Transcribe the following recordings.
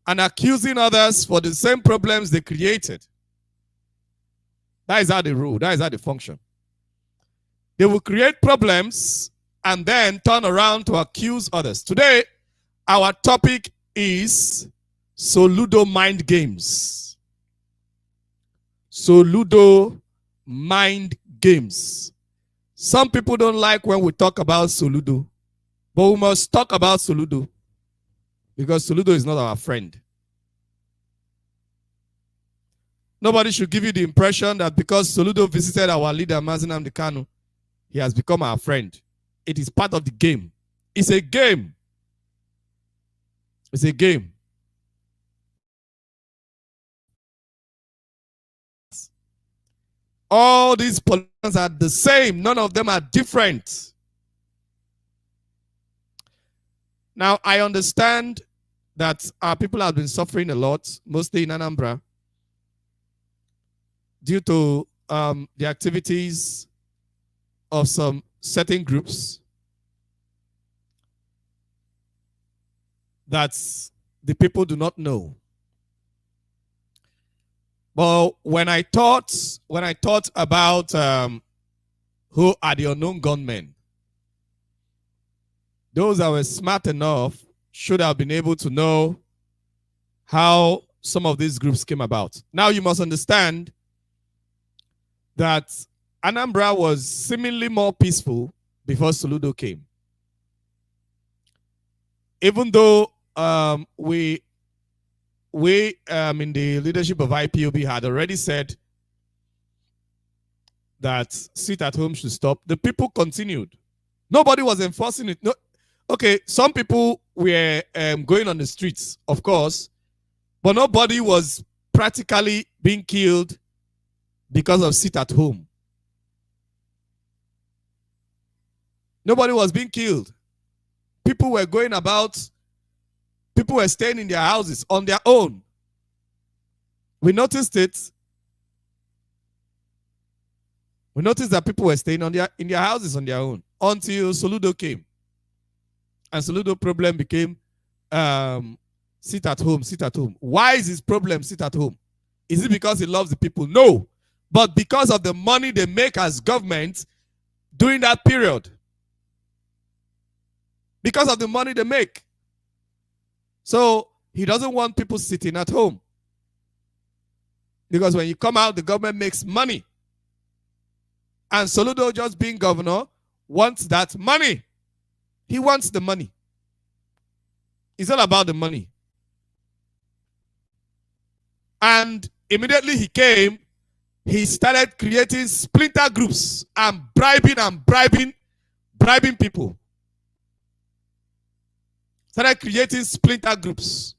and accusing others for the same problems they created. That is how they rule. That is how they function. They will create problems and then turn around to accuse others. Today, our topic is Soludo mind games. Soludo mind games. Some people don't like when we talk about Soludo, but we must talk about Soludo because Soludo is not our friend. Nobody should give you the impression that because Soludo visited our leader, Mazi Nnamdi Kanu, he has become our friend. It is part of the game. It's a game. It's a game. All these politicians are the same. None of them are different. Now, I understand that our people have been suffering a lot, mostly in Anambra, due to the activities of some certain groups that the people do not know. But when I thought about who are the unknown gunmen, those that were smart enough should have been able to know how some of these groups came about. Now you must understand that Anambra was seemingly more peaceful before Soludo came. Even though we in the leadership of IPOB had already said that sit at home should stop, the people continued. Nobody was enforcing it. No, okay, some people were going on the streets, of course, but nobody was practically being killed because of sit at home. Nobody was being killed. People were going about. People were staying in their houses on their own. We noticed it. We noticed that people were staying in their houses on their own until Soludo came. And Soludo problem became sit at home, sit at home. Why is his problem sit at home? Is it because he loves the people? No. But because of the money they make as government during that period. Because of the money they make. So he doesn't want people sitting at home. Because when you come out, the government makes money. And Soludo, just being governor, wants that money. He wants the money. It's all about the money. And immediately he came, he started creating splinter groups and bribing people. Started creating splinter groups.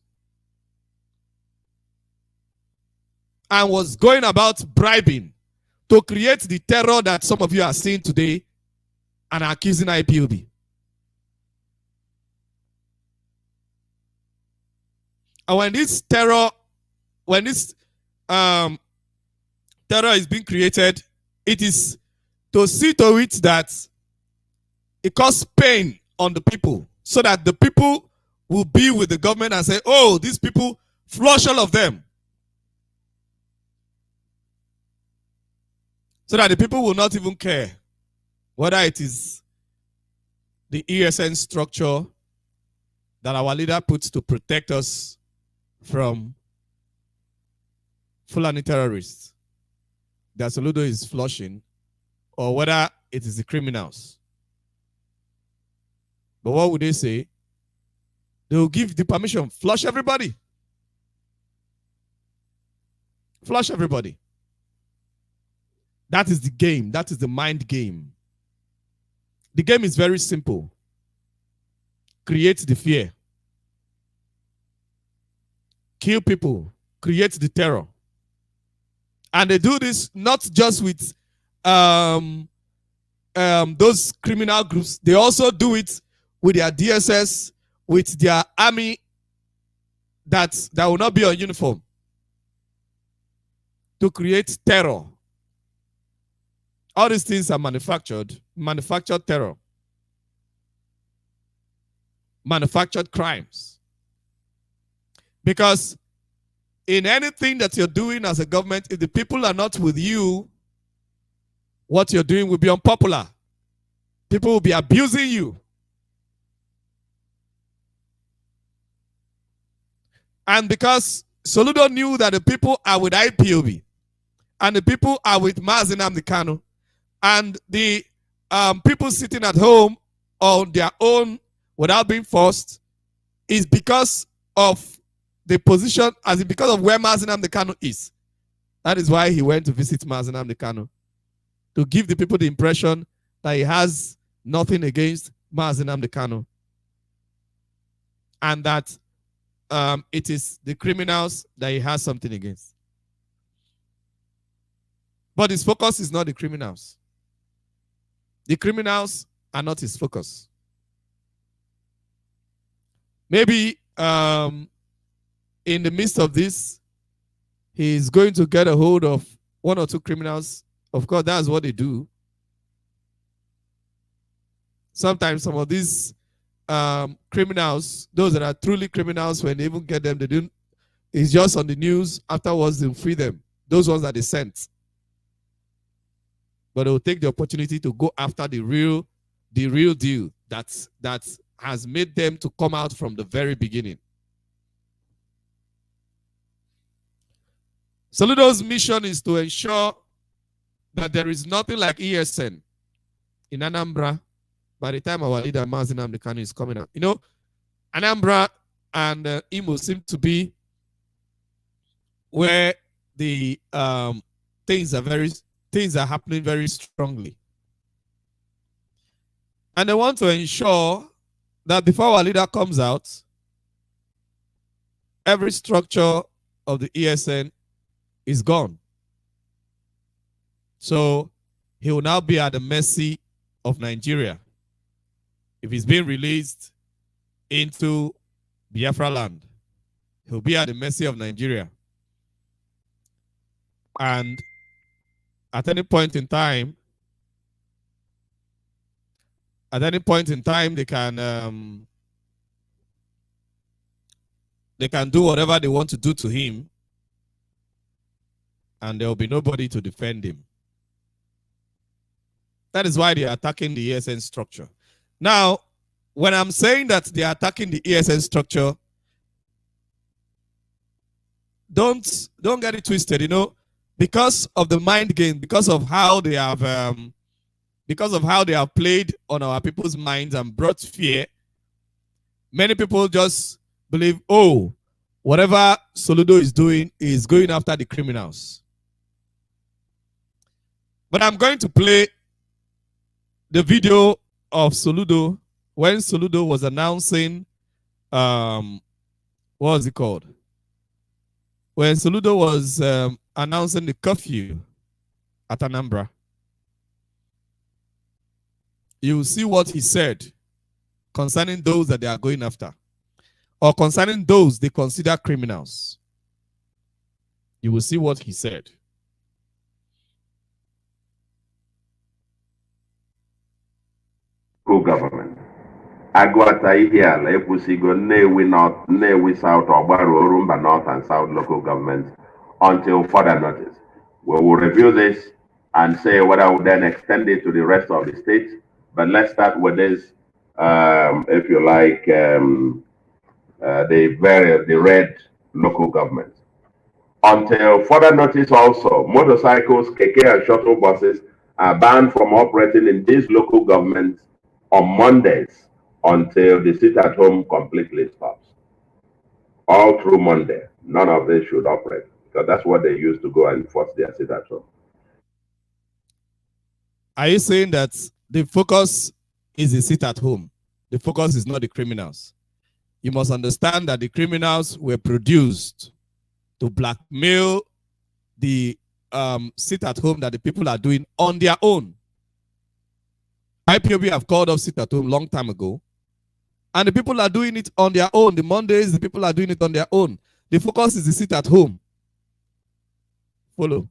And was going about bribing to create the terror that some of you are seeing today and are accusing IPOB. And when this terror is being created, it is to see to it that it causes pain on the people, so that the people will be with the government and say, oh, these people, flush all of them. So that the people will not even care whether it is the ESN structure that our leader puts to protect us from Fulani terrorists that Soludo is flushing, or whether it is the criminals. But what would they say? They will give the permission, flush everybody. Flush everybody. That is the game. That is the mind game. The game is very simple. Create the fear. Kill people. Create the terror. And they do this not just with those criminal groups. They also do it with their DSS, with their army that will not be on uniform, to create terror. All these things are manufactured terror, manufactured crimes. Because in anything that you're doing as a government, if the people are not with you, what you're doing will be unpopular. People will be abusing you. And because Soludo knew that the people are with IPOB and the people are with Mazi Nnamdi Kanu, and the people sitting at home on their own without being forced, is because of the position, as in because of where Mazi Nnamdi Kanu is. That is why he went to visit Mazi Nnamdi Kanu, to give the people the impression that he has nothing against Mazi Nnamdi Kanu, and that it is the criminals that he has something against. But his focus is not the criminals. The criminals are not his focus. Maybe in the midst of this, he is going to get a hold of one or two criminals. Of course, that's what they do. Sometimes some of these criminals, those that are truly criminals, when they even get them, they don't. It's just on the news. Afterwards, they'll free them. Those ones that they sent. But they'll take the opportunity to go after the real deal that has made them to come out from the very beginning. Soludo's mission is to ensure that there is nothing like ESN in Anambra by the time our leader Mazi Nnamdi Kanu is coming out. You know, Anambra and Imo seem to be where the things are happening very strongly. And they want to ensure that before our leader comes out, every structure of the ESN is gone. So he will now be at the mercy of Nigeria. If he's being released into Biafra land, he'll be at the mercy of Nigeria. And at any point in time, they can do whatever they want to do to him, and there will be nobody to defend him. That is why they are attacking the ESN structure. Now, when I'm saying that they are attacking the ESN structure, don't get it twisted, you know, because of the mind game, because of how they have played on our people's minds and brought fear. Many people just believe, oh, whatever Soludo is doing is going after the criminals. But I'm going to play the video of Soludo when Soludo was announcing, what was it called? When Soludo was announcing the curfew at Anambra. You will see what he said concerning those that they are going after, or concerning those they consider criminals. You will see what he said. Government. Agwata Ihiala, Epusigo, Nnewi North, Nnewi South, Ogbaro, Orumba North and South local governments until further notice. We will review this and say whether we then extend it to the rest of the states. But let's start with this, if you like, the red local governments. Until further notice also, motorcycles, keke and shuttle buses are banned from operating in these local governments on Mondays until the sit-at-home completely stops. All through Monday, none of this should operate, because that's what they use to go and enforce their sit-at-home. Are you saying that the focus is the sit-at-home? The focus is not the criminals. You must understand that the criminals were produced to blackmail the sit-at-home that the people are doing on their own. IPOB have called off sit-at-home long time ago, and the people are doing it on their own. The Mondays, the people are doing it on their own. The focus is the sit-at-home. Follow.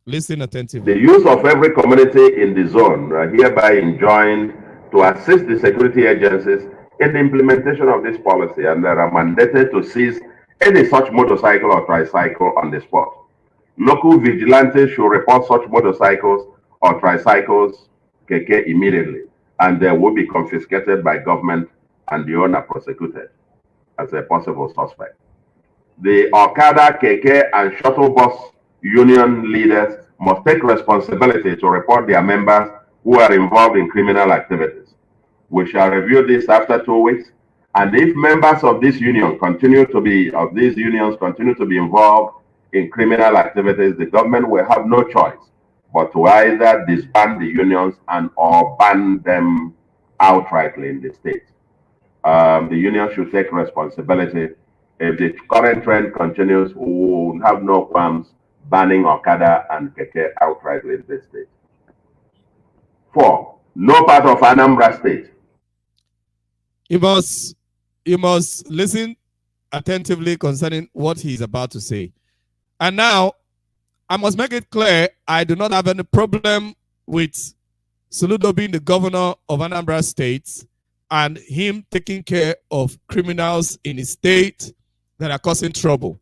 Listen attentively. The use of every community in the zone are hereby enjoined to assist the security agencies in the implementation of this policy, and they are mandated to seize any such motorcycle or tricycle on the spot. Local vigilantes should report such motorcycles or tricycles, keke, immediately, and they will be confiscated by government and the owner prosecuted as a possible suspect. The Okada, keke, and shuttle bus union leaders must take responsibility to report their members who are involved in criminal activities. We shall review this after 2 weeks, and if members of these unions continue to be involved in criminal activities, the government will have no choice but to either disband the unions and or ban them outrightly in the state. The union should take responsibility. If the current trend continues, we will have no qualms banning Okada and Keke outrightly in this state. 4. No part of Anambra State. You must listen attentively concerning what he is about to say. And now, I must make it clear, I do not have any problem with Soludo being the governor of Anambra State and him taking care of criminals in his state that are causing trouble.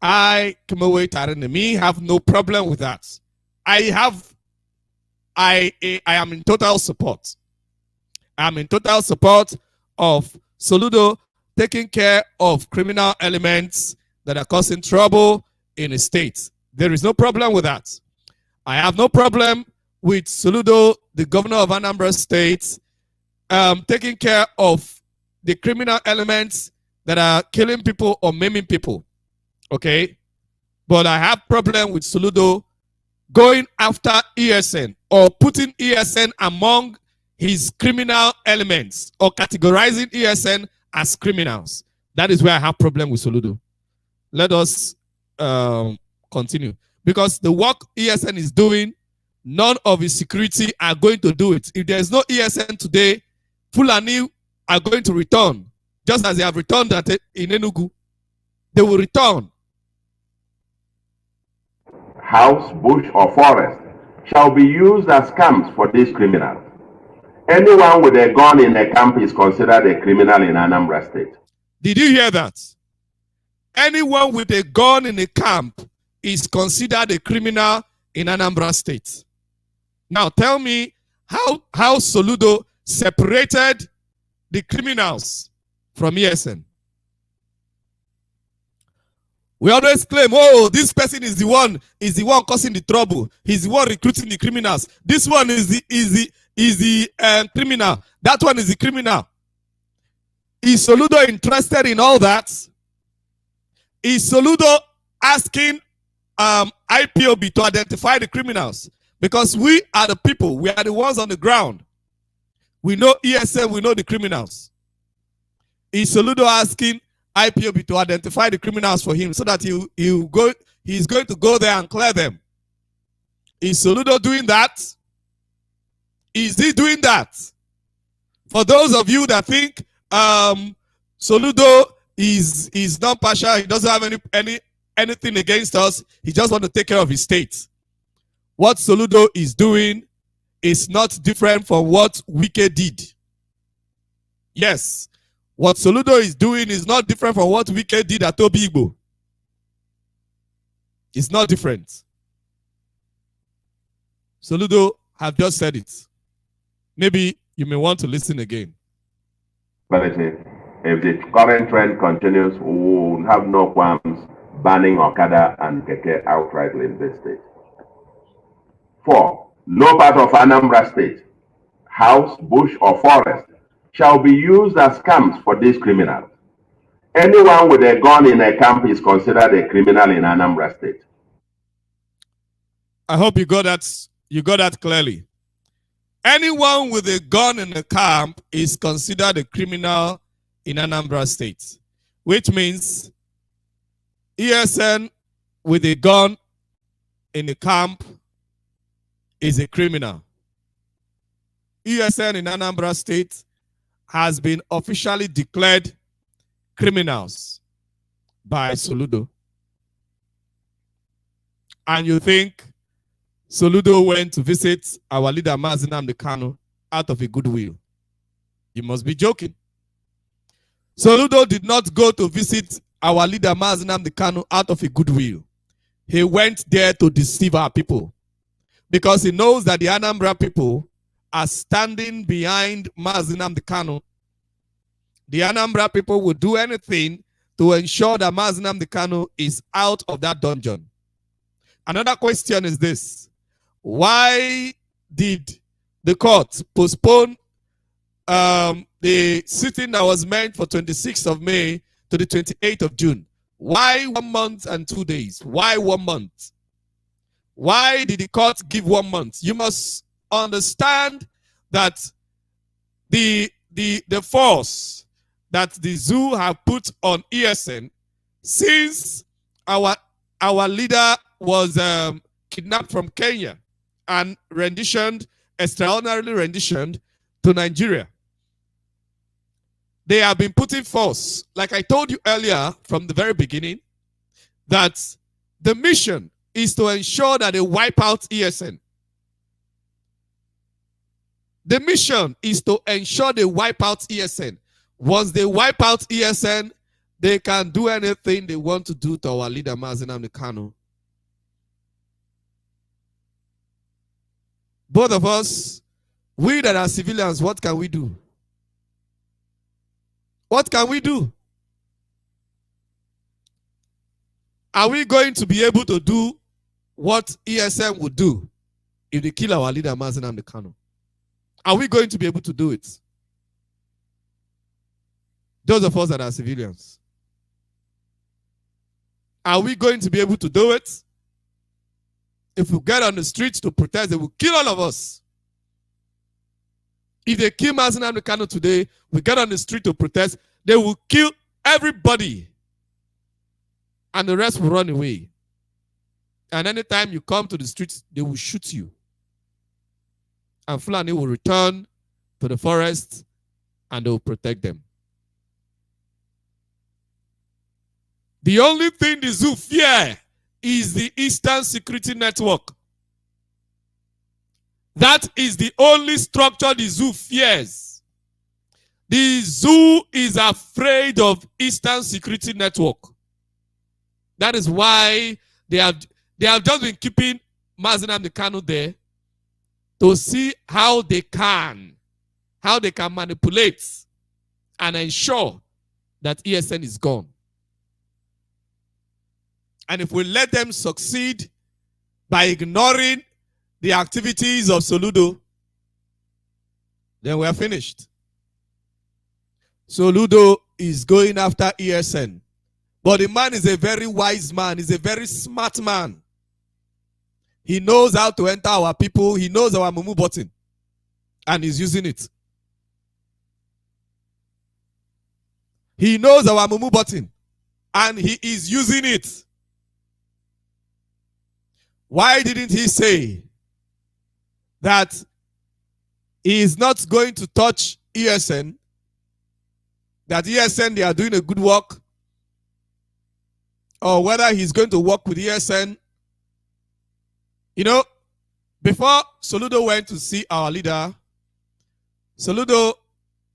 I have no problem with that. I am in total support. I'm in total support of Soludo taking care of criminal elements that are causing trouble in a state. There is no problem with that. I have no problem with Soludo, the governor of Anambra State, taking care of the criminal elements that are killing people or maiming people. Okay? But I have problem with Soludo going after ESN or putting ESN among his criminal elements or categorizing ESN as criminals. That is where I have problem with Soludo. Let us continue. Because the work ESN is doing, none of his security are going to do it. If there is no ESN today, Fulani are going to return, just as they have returned in Enugu. They will return. House, bush, or forest shall be used as camps for these criminals. Anyone with a gun in a camp is considered a criminal in Anambra State. Did you hear that? Anyone with a gun in a camp is considered a criminal in Anambra State. Now tell me how Soludo separated the criminals from ESN. We always claim, oh, this person is the one causing the trouble. He's the one recruiting the criminals. This one is the criminal. That one is the criminal. Is Soludo interested in all that? Is Soludo asking IPOB to identify the criminals? Because we are the people. We are the ones on the ground. We know ESN. We know the criminals. Is Soludo asking IPOB to identify the criminals for him so that he's going to go there and clear them? Is Soludo doing that? Is he doing that? For those of you that think Soludo is not partial, he doesn't have anything against us, he just wants to take care of his state. What Soludo is doing is not different from what Wike did. Yes. What Soludo is doing is not different from what Wike did at Obigbo. It's not different. Soludo have just said it. Maybe you may want to listen again. If the current trend continues, we will have no qualms banning Okada and Keke outrightly in this state. 4. No part of Anambra State, house, bush, or forest shall be used as camps for these criminals. Anyone with a gun in a camp is considered a criminal in Anambra State. I hope you got that clearly. Anyone with a gun in a camp is considered a criminal in Anambra State, which means ESN with a gun in a camp is a criminal. ESN in Anambra State has been officially declared criminals by Soludo. And you think Soludo went to visit our leader Mazi Nnamdi Kanu out of a goodwill? You must be joking. Soludo did not go to visit our leader Mazi Nnamdi Kanu out of a goodwill. He went there to deceive our people because he knows that the Anambra people are standing behind Mazi Nnamdi Kanu. The Anambra people will do anything to ensure that Mazi Nnamdi Kanu is out of that dungeon. Another question is this: why did the court postpone the sitting that was meant for 26th of May to the 28th of June? Why 1 month and 2 days? Why 1 month? Why did the court give 1 month? You must understand that the force that the zoo have put on ESN since our leader was kidnapped from Kenya and extraordinarily renditioned to Nigeria. They have been putting force, like I told you earlier from the very beginning, that the mission is to ensure that they wipe out ESN. The mission is to ensure they wipe out ESN. Once they wipe out ESN, they can do anything they want to do to our leader, Mazi Nnamdi Kanu. Both of us, we that are civilians, what can we do? What can we do? Are we going to be able to do what ESN would do if they kill our leader, Mazi Nnamdi Kanu? Are we going to be able to do it? Those of us that are civilians. Are we going to be able to do it? If we get on the streets to protest, they will kill all of us. If they kill Mazi Nnamdi Kanu today, we get on the street to protest, they will kill everybody. And the rest will run away. And anytime you come to the streets, they will shoot you. And Fulani will return to the forest and they will protect them. The only thing the zoo fear is the Eastern Security Network. That is the only structure the zoo fears. The zoo is afraid of Eastern Security Network. That is why they have just been keeping Mazi Nnamdi Kanu there to see how they can manipulate and ensure that ESN is gone. And if we let them succeed by ignoring the activities of Soludo, then we are finished. Soludo is going after ESN. But the man is a very wise man. He's a very smart man. He knows how to enter our people. He knows our mumu button. And he's using it. He knows our mumu button. And he is using it. Why didn't he say that he is not going to touch ESN? That ESN, they are doing a good work? Or whether he's going to work with ESN? You know, before Soludo went to see our leader, Soludo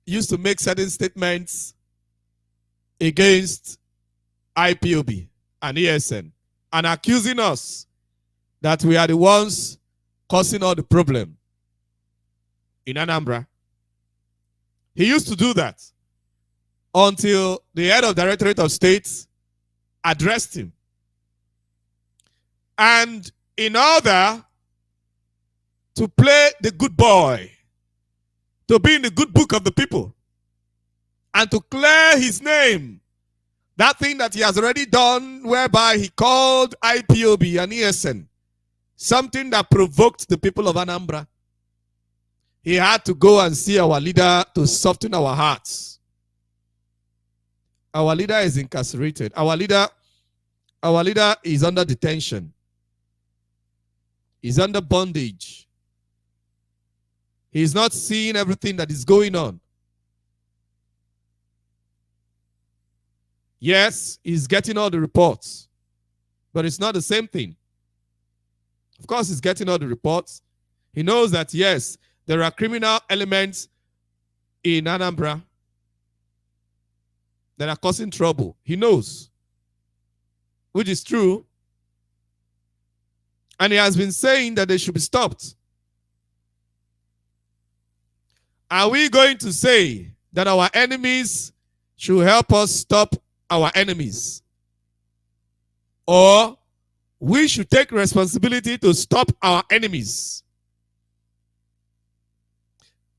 used to make certain statements against IPOB and ESN and accusing us that we are the ones causing all the problem in Anambra. He used to do that until the head of Directorate of State addressed him. And in order to play the good boy, to be in the good book of the people, and to clear his name, that thing that he has already done whereby he called IPOB and ESN, something that provoked the people of Anambra, he had to go and see our leader to soften our hearts. Our leader is incarcerated. Our leader is under detention. He's under bondage. He's not seeing everything that is going on. Yes, he's getting all the reports, but it's not the same thing. Of course, he's getting all the reports. He knows that, yes, there are criminal elements in Anambra that are causing trouble. He knows. which is true. And he has been saying that they should be stopped. Are we going to say that our enemies should help us stop our enemies? Or we should take responsibility to stop our enemies?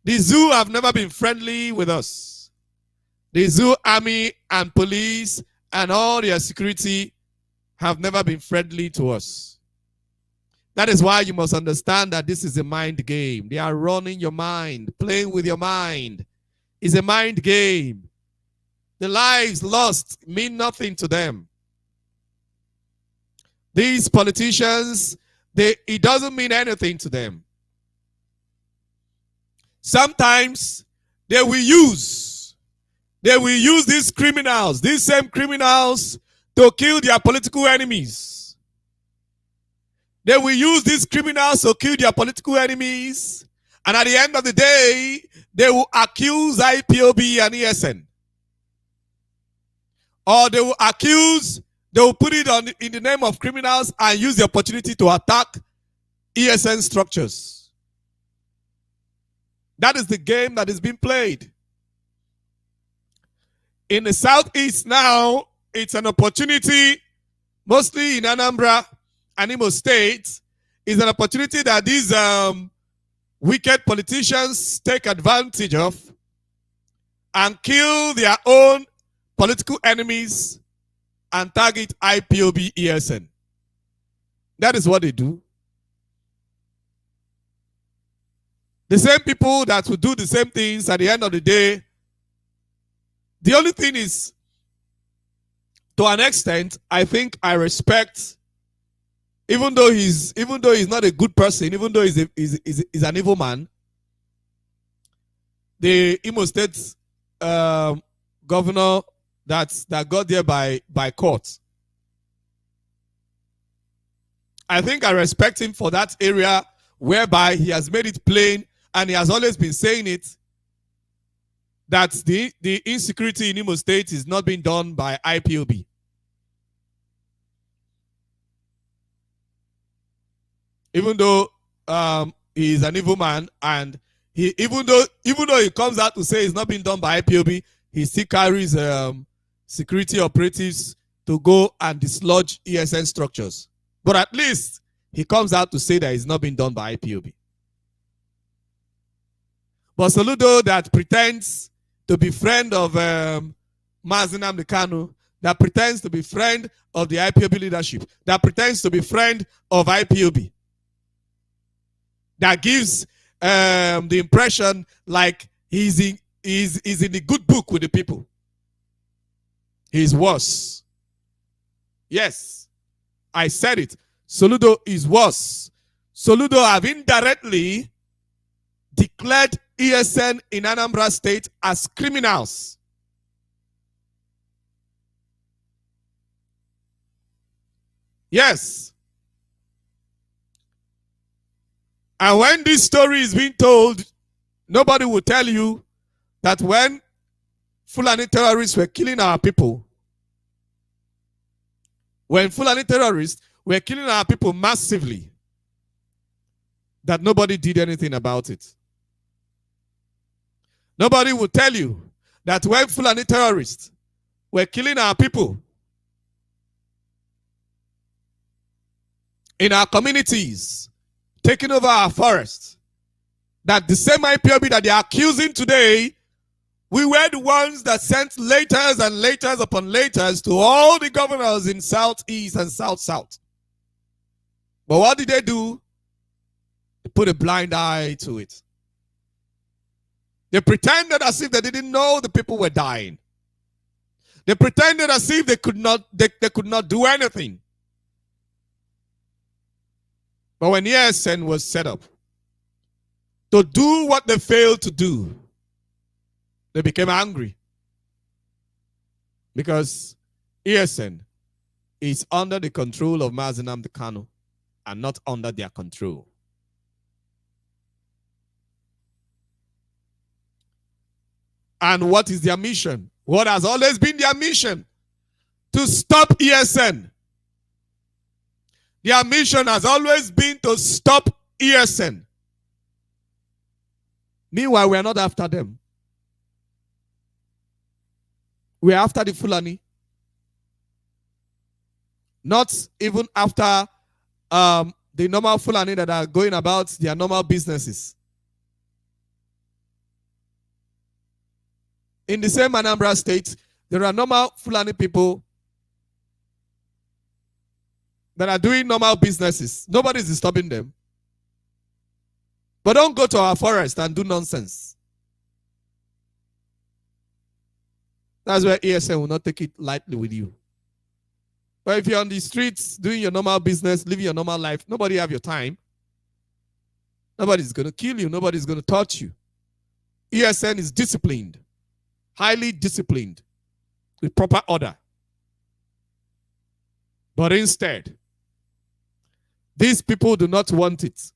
The zoo have never been friendly with us. The zoo army and police and all their security have never been friendly to us. That is why you must understand that this is a mind game. They are running your mind, playing with your mind. It's a mind game. The lives lost mean nothing to them. These politicians, it doesn't mean anything to them. Sometimes they will use these criminals, these same criminals, to kill their political enemies. They will use these criminals to kill their political enemies. And at the end of the day, they will accuse IPOB and ESN. Or they will put it in the name of criminals and use the opportunity to attack ESN structures. That is the game that is being played. In the Southeast now, it's an opportunity, mostly in Anambra and Imo State, is an opportunity that these wicked politicians take advantage of and kill their own political enemies and target IPOB ESN. That is what they do. The same people that will do the same things at the end of the day. The only thing is, to an extent, I think I respect, even though he's not a good person, even though he's an evil man, the Imo State governor that got there by court. I think I respect him for that area whereby he has made it plain, and he has always been saying it, that the insecurity in Imo State is not being done by IPOB. Even though he is an evil man, and even though he comes out to say it's not being done by IPOB, he still carries security operatives to go and dislodge ESN structures. But at least he comes out to say that it's not being done by IPOB. But Soludo, that pretends to be friend of Mazi Nnamdi Kanu, that pretends to be friend of the IPOB leadership, that pretends to be friend of IPOB, that gives the impression like he's in the good book with the people. He's worse. Yes, I said it. Soludo is worse. Soludo have indirectly declared ESN in Anambra State as criminals. Yes. And when this story is being told, nobody will tell you that when Fulani terrorists were killing our people, massively, that nobody did anything about it. Nobody will tell you that when Fulani terrorists were killing our people in our communities, taking over our forests, that the same IPOB that they are accusing today, we were the ones that sent letters and letters upon letters to all the governors in Southeast and South-South. But what did they do? They put a blind eye to it. They pretended as if they didn't know the people were dying. They pretended as if they could not do anything. But when ESN was set up to do what they failed to do, they became angry. Because ESN is under the control of Mazi Nnamdi Kanu and not under their control. And what is their mission? What has always been their mission? To stop ESN. Their mission has always been to stop ESN. Meanwhile, we are not after them. We are after the Fulani. Not even after the normal Fulani that are going about their normal businesses. In the same Anambra State, there are normal Fulani people that are doing normal businesses. Nobody is disturbing them. But don't go to our forest and do nonsense. That's where ESN will not take it lightly with you. But if you're on the streets doing your normal business, living your normal life, nobody have your time. Nobody's going to kill you. Nobody's going to touch you. ESN is disciplined, highly disciplined, with proper order. But instead, these people do not want it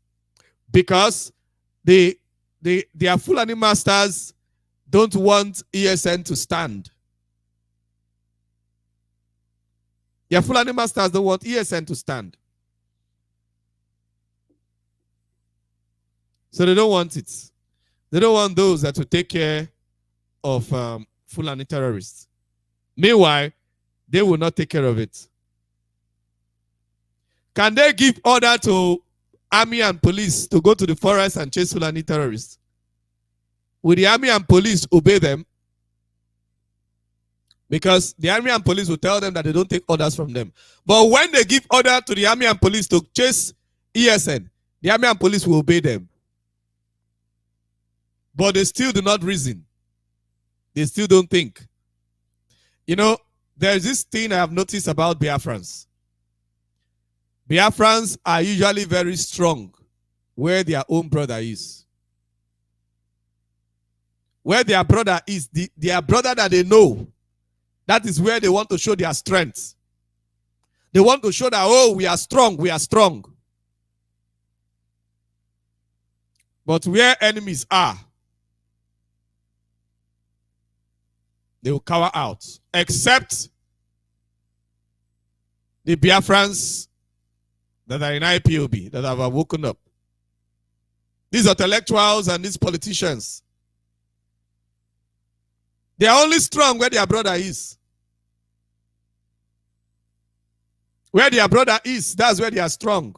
because their Fulani masters don't want ESN to stand. Their Fulani masters don't want ESN to stand. So they don't want it. They don't want those that will take care of Fulani terrorists. Meanwhile, they will not take care of it. Can they give order to army and police to go to the forest and chase Fulani terrorists? Will the army and police obey them? Because the army and police will tell them that they don't take orders from them. But when they give order to the army and police to chase ESN, the army and police will obey them. But they still do not reason. They still don't think. You know, there's this thing I have noticed about Biafrans. Biafrans are usually very strong where their own brother is. Where their brother is, their brother that they know, that is where they want to show their strength. They want to show that, oh, we are strong, we are strong. But where enemies are, they will cower out. Except the Biafrans that are in IPOB, that have woken up. These intellectuals and these politicians, they are only strong where their brother is. Where their brother is, that's where they are strong.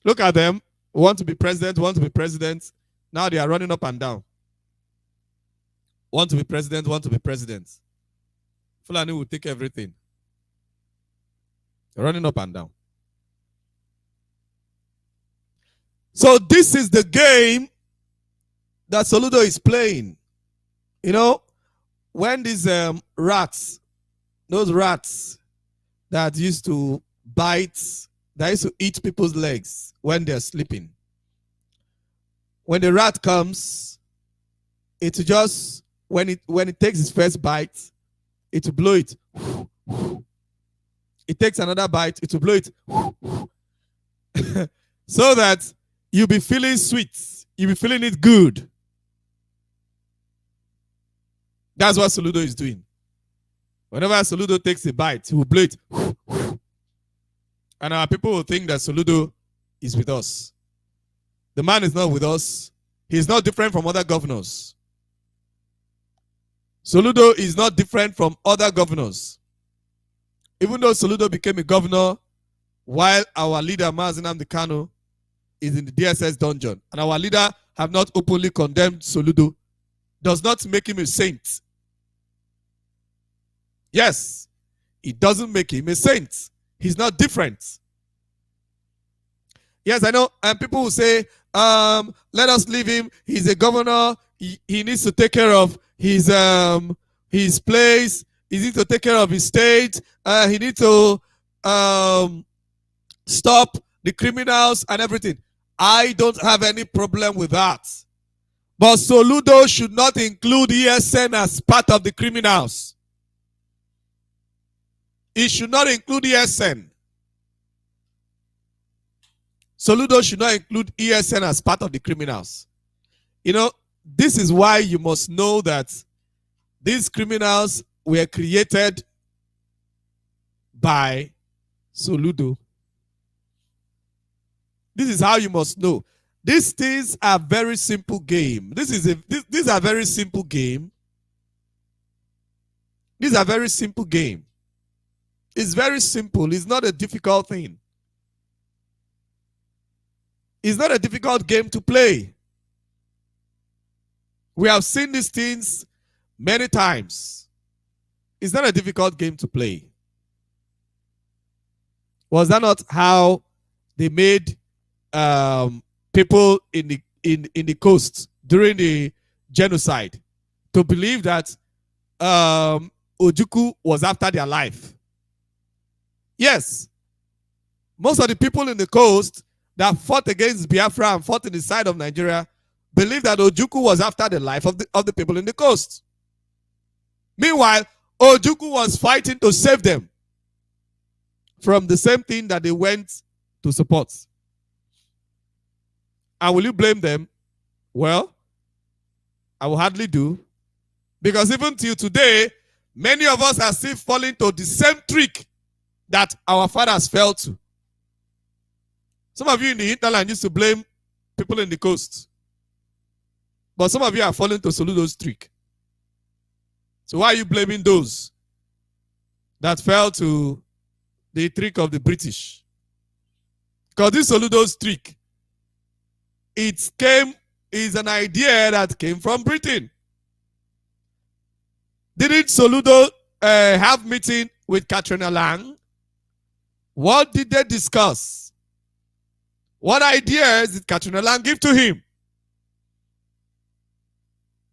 Look at them. Want to be president, want to be president. Now they are running up and down. Want to be president, want to be president. Fulani will take everything. They're running up and down. So this is the game that Soludo is playing. You know, when these rats, those rats that used to bite, that used to eat people's legs when they're sleeping. When the rat comes, it just, when it takes its first bite, it will blow it. It takes another bite, it will blow it. So that you'll be feeling sweet. You'll be feeling it good. That's what Soludo is doing. Whenever Soludo takes a bite, he will blow it. And our people will think that Soludo is with us. The man is not with us. He's not different from other governors. Soludo is not different from other governors. Even though Soludo became a governor while our leader, Mazi Nnamdi Kanu, is in the DSS dungeon, and our leader have not openly condemned Soludo, does not make him a saint. Yes, it doesn't make him a saint. He's not different. Yes, I know. And people will say, let us leave him. He's a governor. He needs to take care of his place. He needs to take care of his state. He needs to stop the criminals and everything. I don't have any problem with that. But Soludo should not include ESN as part of the criminals. It should not include ESN. Soludo should not include ESN as part of the criminals. You know, this is why you must know that these criminals were created by Soludo. This is how you must know. These things are very simple game. These are very simple game. These are very simple game. It's very simple. It's not a difficult thing. It's not a difficult game to play. We have seen these things many times. It's not a difficult game to play. Was that not how they made people in the coast during the genocide to believe that Ojukwu was after their life? Yes. Most of the people in the coast that fought against Biafra and fought in the side of Nigeria believed that Ojukwu was after the life of the people in the coast. Meanwhile, Ojukwu was fighting to save them from the same thing that they went to support. And will you blame them? Well, I will hardly do. Because even till today, many of us are still falling to the same trick that our fathers fell to. Some of you in the hinterland used to blame people in the coast. But some of you are falling to Soludo's trick. So why are you blaming those that fell to the trick of the British? Because this Soludo's trick, is an idea that came from Britain. Didn't Soludo have meeting with Katrina Lang? What did they discuss? What ideas did Katrina Lang give to him?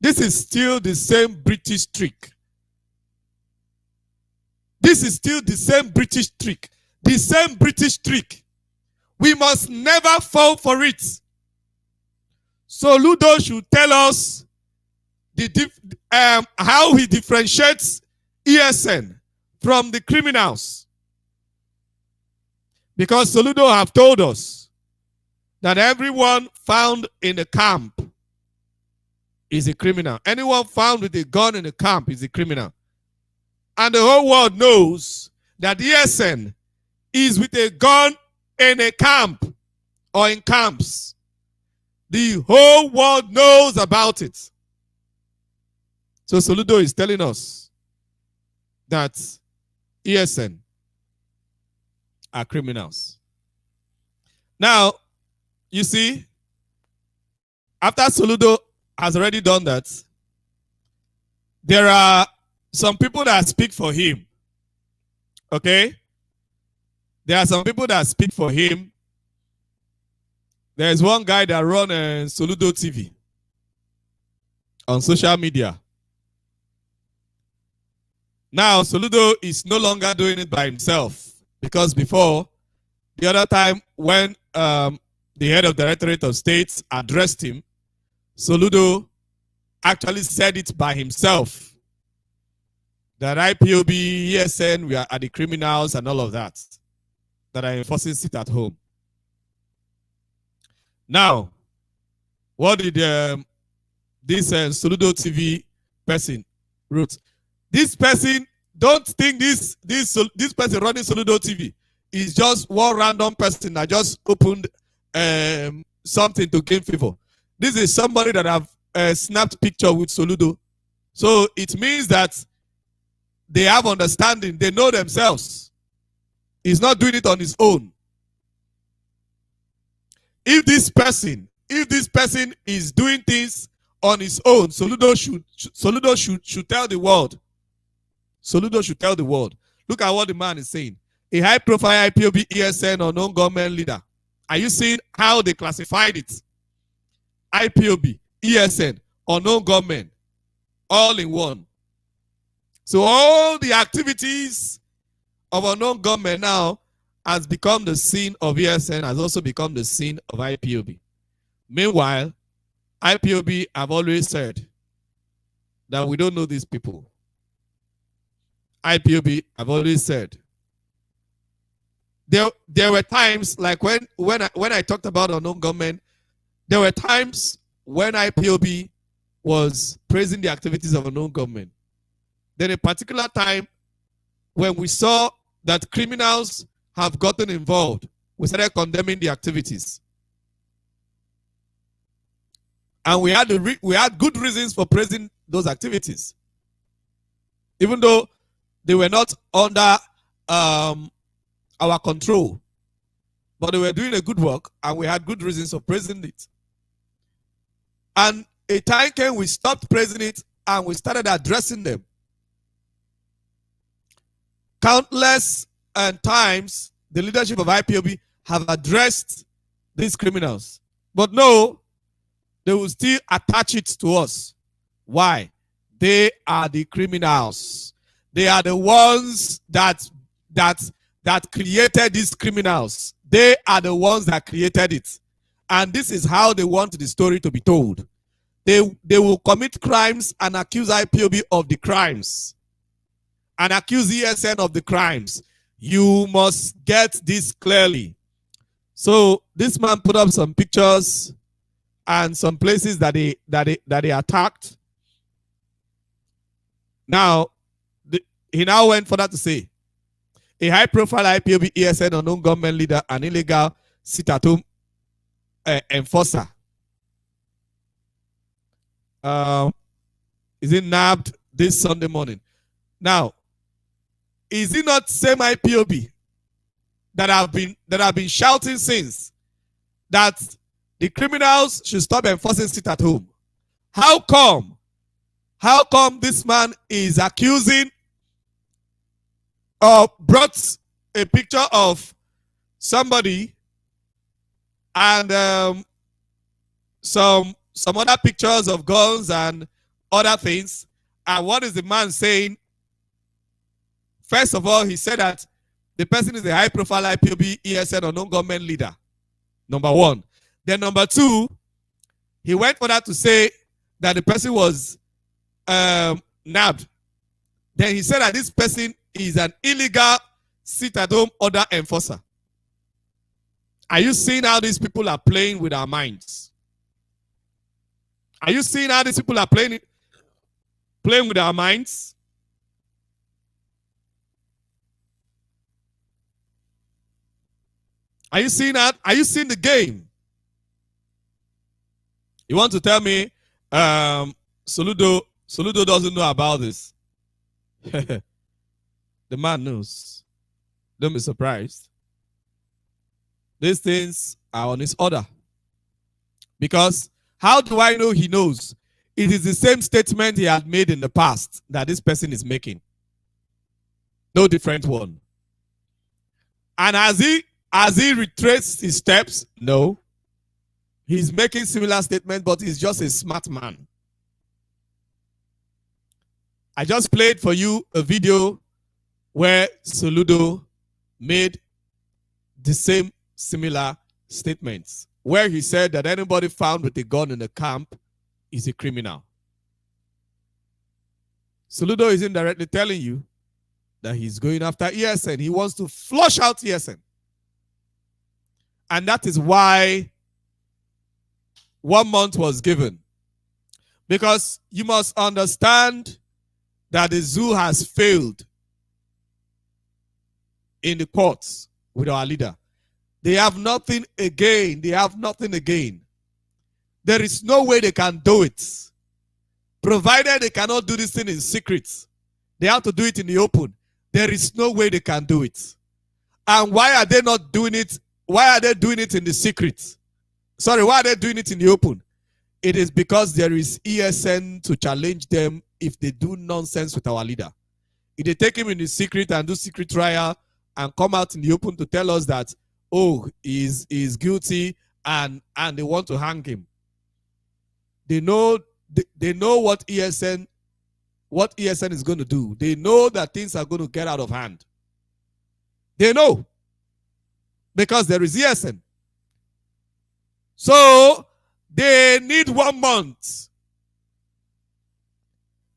This is still the same British trick. This is still the same British trick. The same British trick. We must never fall for it. Soludo should tell us how he differentiates ESN from the criminals. Because Soludo have told us that everyone found in the camp is a criminal. Anyone found with a gun in the camp is a criminal. And the whole world knows that ESN is with a gun in a camp or in camps. The whole world knows about it. So Soludo is telling us that ESN are criminals. Now, you see, after Soludo has already done that, there are some people that speak for him. Okay? There are some people that speak for him. There's one guy that runs Soludo TV on social media. Now, Soludo is no longer doing it by himself, because before, the other time when the head of Directorate of States addressed him, Soludo actually said it by himself. That IPOB, ESN, we are the criminals and all of that are enforcing sit at home. Now, what did this Soludo TV person wrote? This person, don't think this person running Soludo TV is just one random person that just opened something to gain favor. This is somebody that have snapped picture with Soludo. So it means that they have understanding. They know themselves. He's not doing it on his own. If this person is doing things on his own, Soludo should tell the world. Soludo should tell the world. Look at what the man is saying. A high-profile IPOB, ESN, or non-government leader. Are you seeing how they classified it? IPOB, ESN, or non-government, all in one. So all the activities of a non-government now has become the scene of ESN, has also become the scene of IPOB. Meanwhile, IPOB have always said that we don't know these people. IPOB have always said. There were times, like when I talked about a non-government, there were times when IPOB was praising the activities of a non-government. Then a particular time when we saw that criminals have gotten involved, we started condemning the activities. And we had good reasons for praising those activities. Even though they were not under our control, but they were doing a good work, and we had good reasons for praising it. And a time came, we stopped praising it, and we started addressing them. Countless times, the leadership of IPOB have addressed these criminals. But no, they will still attach it to us. Why? They are the criminals. They are the ones that created these criminals. They are the ones that created it. And this is how they want the story to be told. They will commit crimes and accuse IPOB of the crimes. And accuse ESN of the crimes. You must get this clearly. So this man put up some pictures and some places that they attacked. Now, he now went further to say, a high-profile IPOB ESN unknown government leader, an illegal sit-at-home enforcer, is it nabbed this Sunday morning? Now, is it not same IPOB that have been shouting since that the criminals should stop enforcing sit-at-home? How come this man is accusing or brought a picture of somebody and some other pictures of guns and other things? And what is the man saying? First of all, he said that the person is a high-profile IPOB ESN or non-government leader. Number one. Then number two, he went further to say that the person was nabbed. Then he said that this person is an illegal sit-at-home order enforcer. Are you seeing how these people are playing with our minds? Are you seeing how these people are playing with our minds? Are you seeing that? Are you seeing the game? You want to tell me Soludo doesn't know about this? The man knows. Don't be surprised. These things are on his order. Because how do I know he knows? It is the same statement he had made in the past that this person is making. No different one. And has he retraced his steps? No. He's making similar statements, but he's just a smart man. I just played for you a video where Soludo made the same similar statements, where he said that anybody found with a gun in the camp is a criminal. Soludo is indirectly telling you that he's going after ESN. He wants to flush out ESN. And that is why 1 month was given. Because you must understand that the zoo has failed in the courts with our leader. They have nothing again. They have nothing again. There is no way they can do it. Provided they cannot do this thing in secret. They have to do it in the open. There is no way they can do it. And why are they not doing it? Why are they doing it in the secret? Sorry, why are they doing it in the open? It is because there is ESN to challenge them if they do nonsense with our leader. If they take him in the secret and do secret trial and come out in the open to tell us that, oh, he's guilty and they want to hang him. They know what ESN is going to do. They know that things are going to get out of hand. They know. Because there is ESN. So they need 1 month.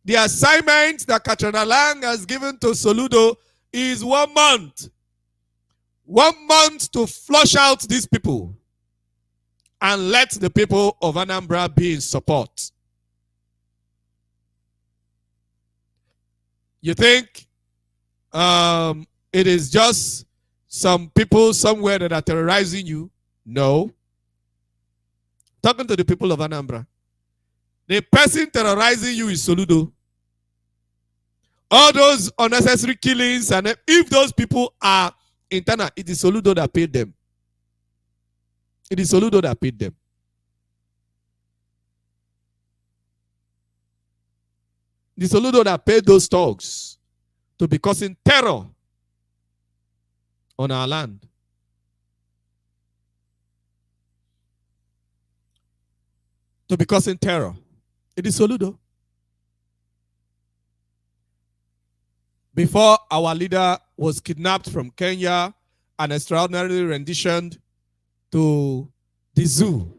The assignment that Katrina Lang has given to Soludo is 1 month. 1 month to flush out these people and let the people of Anambra be in support. You think a it is just some people somewhere that are terrorizing you. No. Talking to the people of Anambra. The person terrorizing you is Soludo. All those unnecessary killings, and if those people are internal, it is Soludo that paid them. It is Soludo that paid them. The Soludo that paid those thugs to be causing terror on our land. To be causing terror. It is Soludo. Before our leader was kidnapped from Kenya and extraordinarily renditioned to the zoo,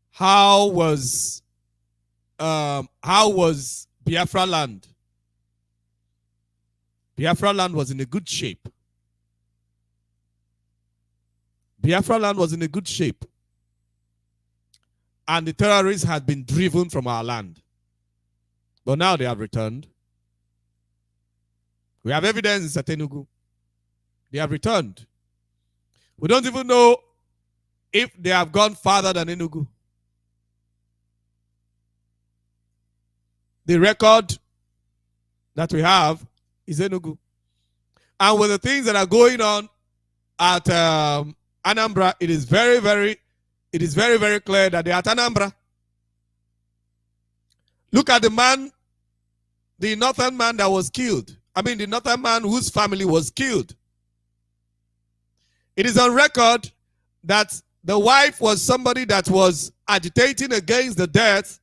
how was Biafra land? Biafra land was in a good shape. Biafra land was in a good shape. And the terrorists had been driven from our land. But now they have returned. We have evidence in Satenugu. They have returned. We don't even know if they have gone farther than Enugu. The record that we have is Enugu. And with the things that are going on at Anambra, it is very, very clear that they are at Anambra. Look at the man, the northern man that was killed. I mean, the northern man whose family was killed. It is on record that the wife was somebody that was agitating against the death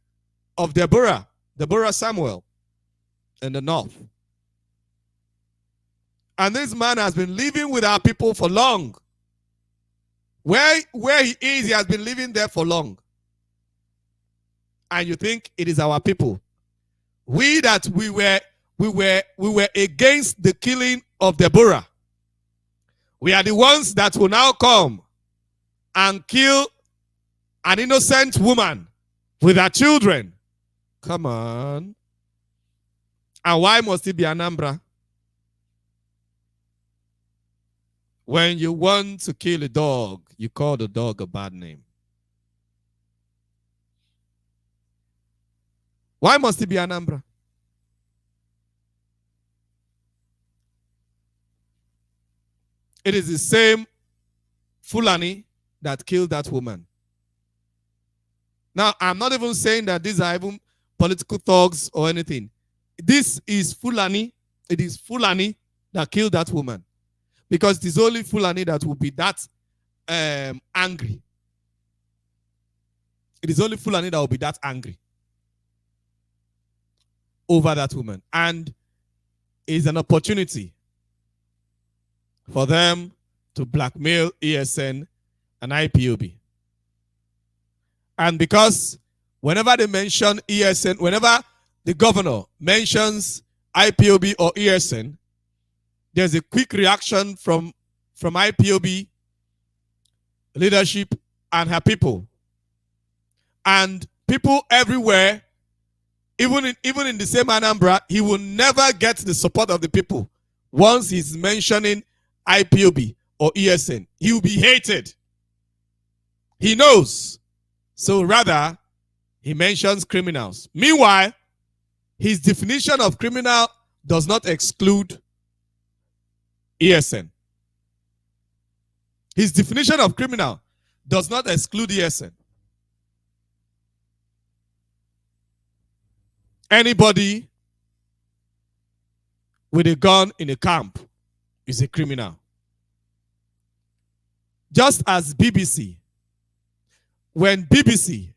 of Deborah Samuel in the north. And this man has been living with our people for long. Where he is, he has been living there for long. And you think it is our people. We were against the killing of Deborah. We are the ones that will now come and kill an innocent woman with her children. Come on. And why must it be Anambra? When you want to kill a dog, you call the dog a bad name. Why must it be Anambra? It is the same Fulani that killed that woman. Now, I'm not even saying that these are even political thugs or anything. This is Fulani. It is Fulani that killed that woman. Because it is only Fulani that will be that angry. It is only Fulani that will be that angry over that woman. And it's an opportunity for them to blackmail ESN and IPOB. And because whenever they mention ESN, whenever the governor mentions IPOB or ESN, there's a quick reaction from IPOB leadership and her people. And people everywhere, even in the same Anambra, he will never get the support of the people once he's mentioning IPOB or ESN. He will be hated. He knows. So rather, he mentions criminals. Meanwhile, his definition of criminal does not exclude ESN. His definition of criminal does not exclude ESN. Anybody with a gun in a camp is a criminal. Just as BBC, when BBC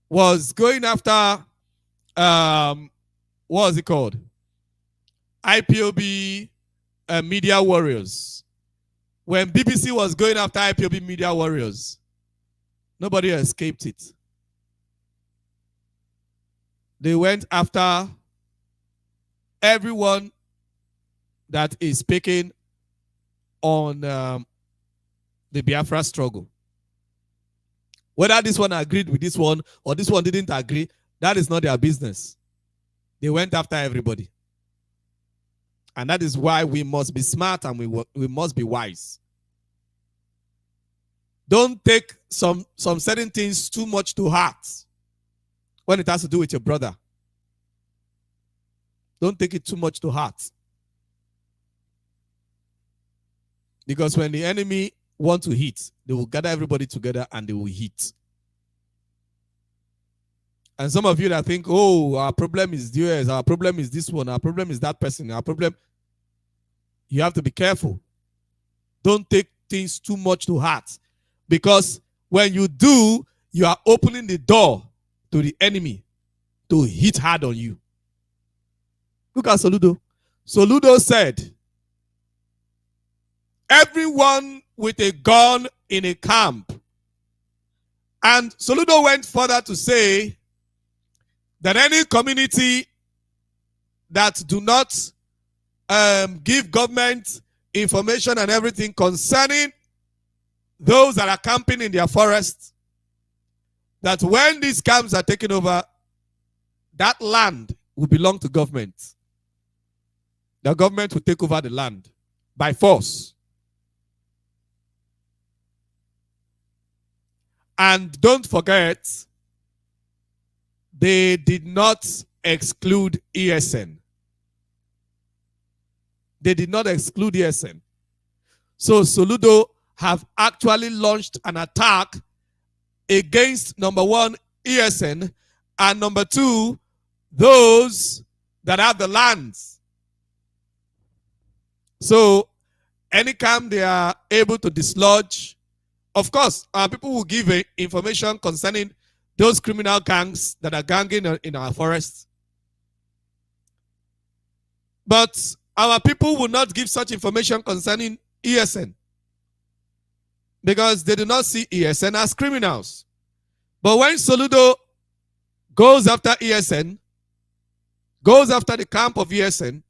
was going after, what was it called? IPOB media warriors. When BBC was going after IPOB media warriors, nobody escaped it. They went after everyone that is speaking on the Biafra struggle. Whether this one agreed with this one or this one didn't agree, that is not their business. They went after everybody. And that is why we must be smart and we must be wise. Don't take some certain things too much to heart when it has to do with your brother. Don't take it too much to heart. Because when the enemy want to hit, they will gather everybody together and they will hit. And some of you that think, oh, our problem is theirs, our problem is this one, our problem is that person, our problem, you have to be careful. Don't take things too much to heart. Because when you do, you are opening the door to the enemy to hit hard on you. Look at Soludo. Soludo said, everyone with a gun in a camp. And Soludo went further to say that any community that do not give government information and everything concerning those that are camping in their forests, that when these camps are taken over, that land will belong to government. The government will take over the land by force. And don't forget, they did not exclude ESN. They did not exclude ESN. So Soludo have actually launched an attack against, number one, ESN, and number two, those that have the lands. So any camp they are able to dislodge, of course, people will give information concerning those criminal gangs that are ganging in our forests. But our people will not give such information concerning ESN because they do not see ESN as criminals. But when Soludo goes after ESN, goes after the camp of ESN,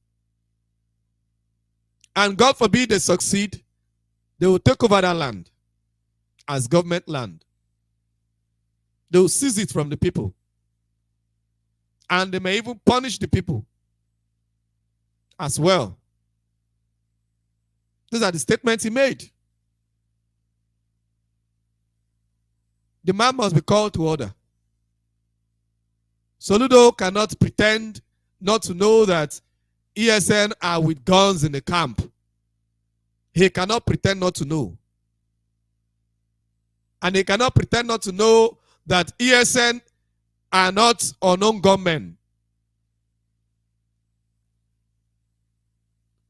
and God forbid they succeed, they will take over that land as government land. They will seize it from the people. And they may even punish the people as well. These are the statements he made. The man must be called to order. Soludo cannot pretend not to know that ESN are with guns in the camp. He cannot pretend not to know. And he cannot pretend not to know that ESN are not unknown gunmen.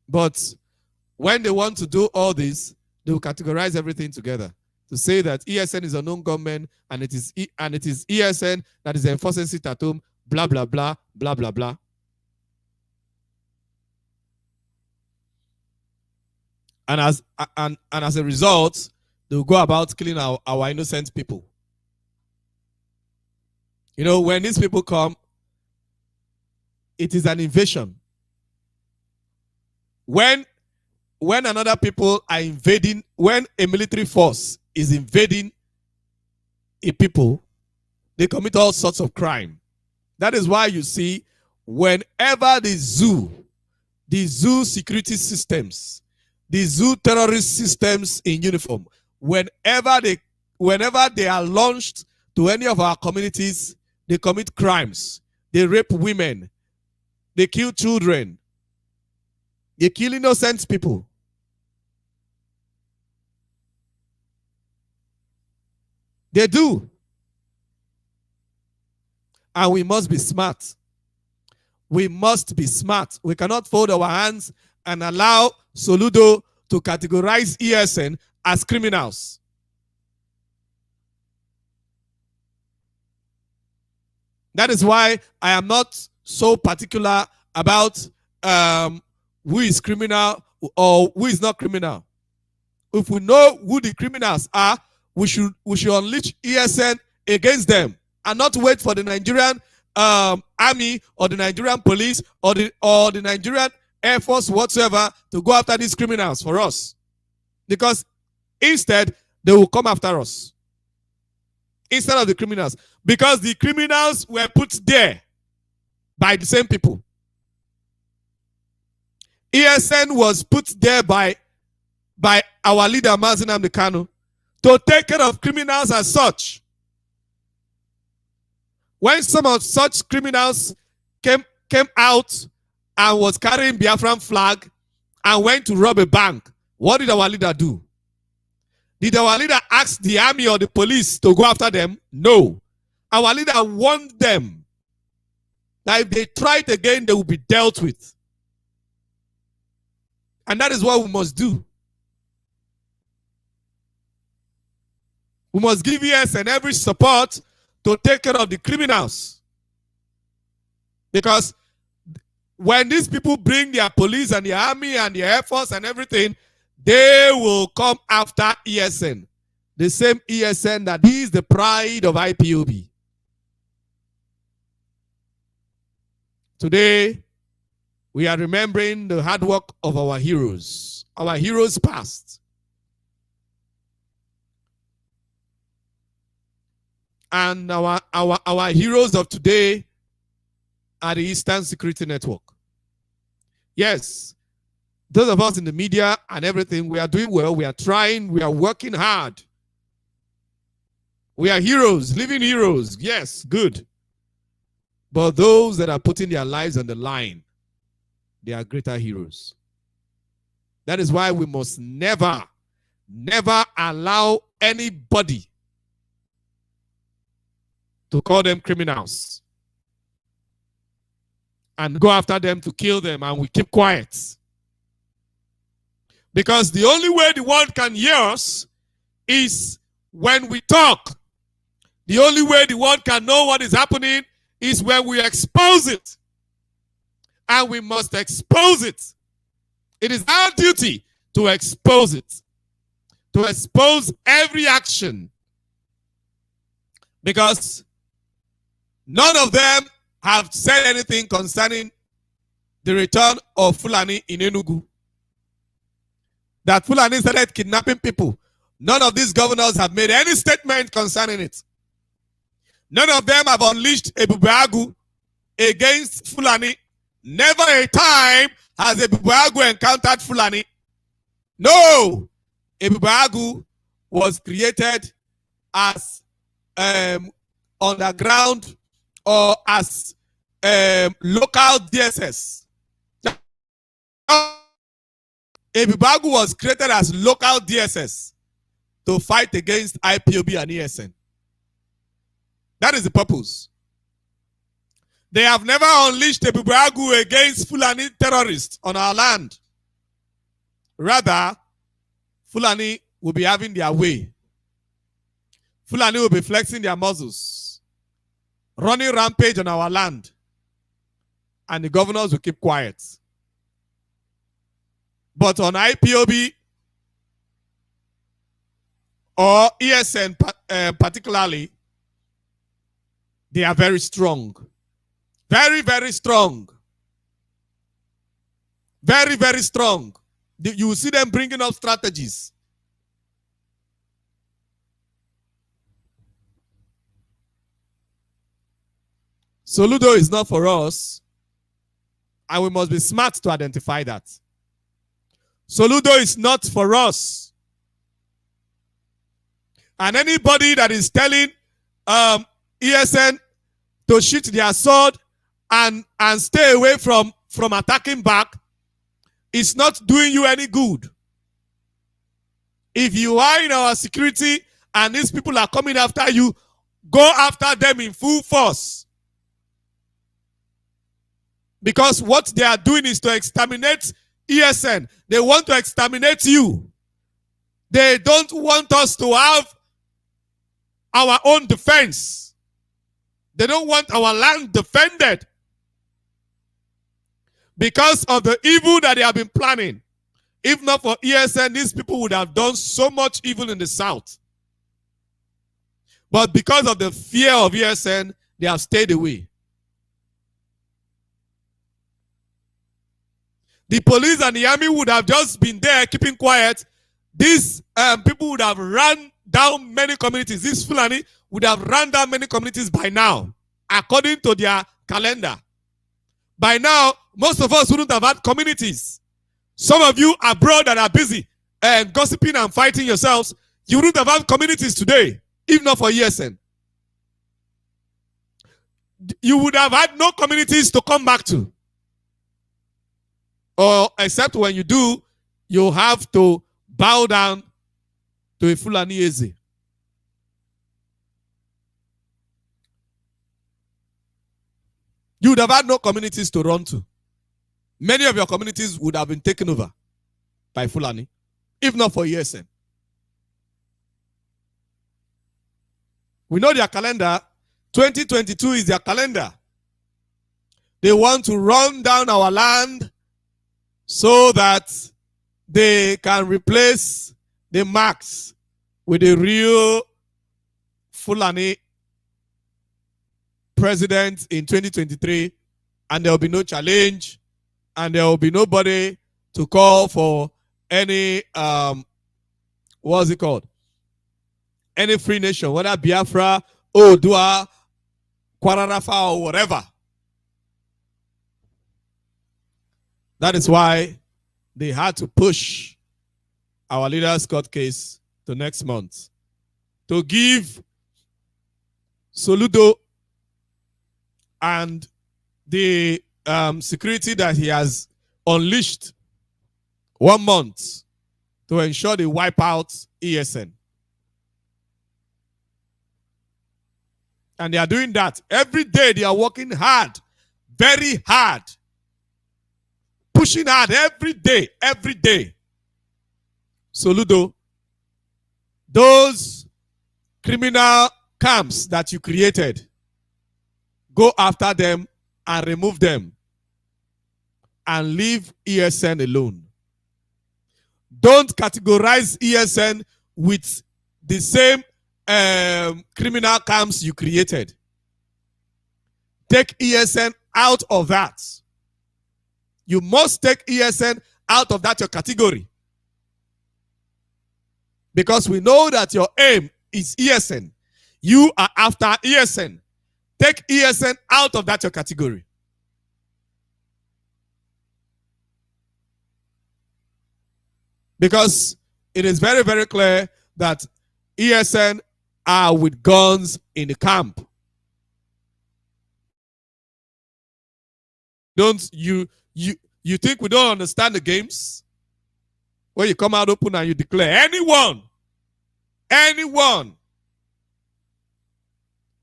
But when they want to do all this, they will categorize everything together to say that ESN is a known gunman and it is ESN that is enforcing sit at home, blah, blah, blah, blah, blah, blah. And as a result, they will go about killing our innocent people. You know, when these people come, it is an invasion. When another people are invading, when a military force is invading a people, they commit all sorts of crime. That is why you see whenever the zoo security systems, the zoo terrorist systems in uniform, whenever they are launched to any of our communities, they commit crimes. They rape women. They kill children. They kill innocent people. They do. And we must be smart. We must be smart. We cannot fold our hands and allow Soludo to categorize ESN as criminals. That is why I am not so particular about who is criminal or who is not criminal. If we know who the criminals are, we should unleash ESN against them and not wait for the Nigerian army or the Nigerian police or the Nigerian Air Force whatsoever to go after these criminals for us. Because instead, they will come after us. Instead of the criminals. Because the criminals were put there by the same people. ESN was put there by our leader, Mazi Nnamdi Kanu, to take care of criminals as such. When some of such criminals came out and was carrying Biafran flag and went to rob a bank, what did our leader do? Did our leader ask the army or the police to go after them? No. Our leader warned them that if they tried again, they will be dealt with. And that is what we must do. We must give ESN every support to take care of the criminals. Because when these people bring their police and their army and their air force and everything, they will come after ESN. The same ESN that is the pride of IPOB. Today, we are remembering the hard work of our heroes past. And our heroes of today are the Eastern Security Network. Yes, those of us in the media and everything, we are doing well, we are trying, we are working hard. We are heroes, living heroes. Yes, good. But those that are putting their lives on the line, they are greater heroes. That is why we must never, never allow anybody to call them criminals and go after them to kill them, and we keep quiet. Because the only way the world can hear us is when we talk. The only way the world can know what is happening is when we expose it. And we must expose it. It is our duty to expose it. To expose every action. Because none of them have said anything concerning the return of Fulani in Enugu. That Fulani started kidnapping people. None of these governors have made any statement concerning it. None of them have unleashed Ebube Agu against Fulani. Never a time has Ebube Agu encountered Fulani. No! Ebube Agu was created as underground or as local DSS. Ebube Agu was created as local DSS to fight against IPOB and ESN. That is the purpose. They have never unleashed Ebube Agu against Fulani terrorists on our land. Rather, Fulani will be having their way. Fulani will be flexing their muscles, running rampage on our land, and the governors will keep quiet. But on IPOB or ESN particularly, they are very strong. Very, very strong. Very, very strong. You will see them bringing up strategies. Soludo is not for us, and we must be smart to identify that. Soludo is not for us. And anybody that is telling ESN to shoot their sword and stay away from attacking back is not doing you any good. If you are in our security and these people are coming after you, go after them in full force. Because what they are doing is to exterminate ESN. They want to exterminate you. They don't want us to have our own defense. They don't want our land defended. Because of the evil that they have been planning. If not for ESN, these people would have done so much evil in the south. But because of the fear of ESN, they have stayed away. The police and the army would have just been there keeping quiet. These people would have run down many communities. These Fulani would have run down many communities by now, according to their calendar. By now, most of us wouldn't have had communities. Some of you abroad that are busy and gossiping and fighting yourselves, you wouldn't have had communities today, if not for ESN. You would have had no communities to come back to. Or except when you do, you have to bow down to a Fulani Eze. You would have had no communities to run to. Many of your communities would have been taken over by Fulani, if not for ESN. We know their calendar. 2022 is their calendar. They want to run down our land so that they can replace the marks with a real Fulani president in 2023, and there will be no challenge, and there will be nobody to call for any what's it called? Any free nation, whether Biafra, Odua, Kwararafa, or whatever. That is why they had to push our leader's court case to next month to give Soludo and the security that he has unleashed 1 month to ensure they wipe out ESN. And they are doing that. Every day they are working hard, very hard, pushing hard every day, every day. Soludo, those criminal camps that you created, go after them and remove them and leave ESN alone. Don't categorize ESN with the same criminal camps you created. Take ESN out of that. You must take ESN out of that your category. Because we know that your aim is ESN. You are after ESN. Take ESN out of that your category. Because it is very, very clear that ESN are with guns in the camp. You think we don't understand the games? When you come out open and you declare anyone,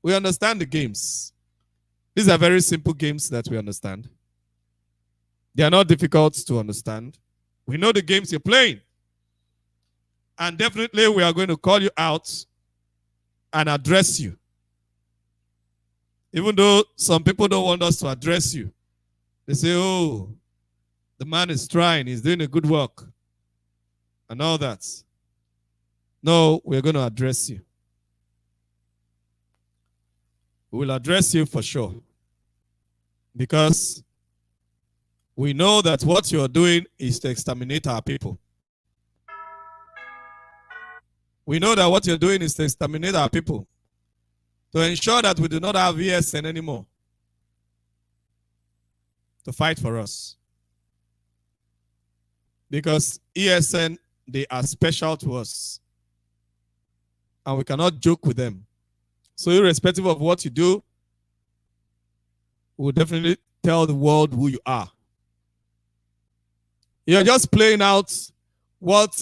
we understand the games. These are very simple games that we understand. They are not difficult to understand. We know the games you're playing. And definitely we are going to call you out and address you. Even though some people don't want us to address you. They say, oh, the man is trying, he's doing a good work, and all that. No, we're going to address you. We will address you for sure. Because we know that what you're doing is to exterminate our people. We know that what you're doing is to exterminate our people, to ensure that we do not have ESN anymore to fight for us. Because ESN, they are special to us. And we cannot joke with them. So irrespective of what you do, we'll definitely tell the world who you are. You're just playing out what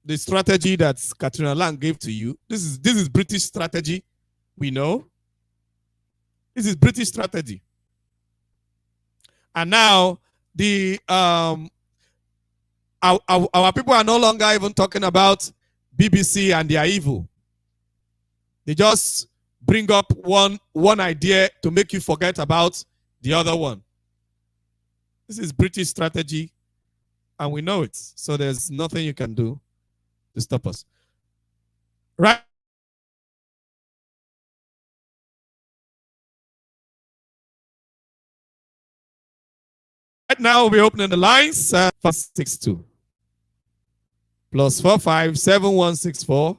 the strategy that Katrina Lang gave to you. This is British strategy. We know. This is British strategy. And now the our people are no longer even talking about BBC and their evil. They just bring up one idea to make you forget about the other one. This is British strategy, and we know it. So there's nothing you can do to stop us. Right now, we'll be opening the lines. 562 +45 7164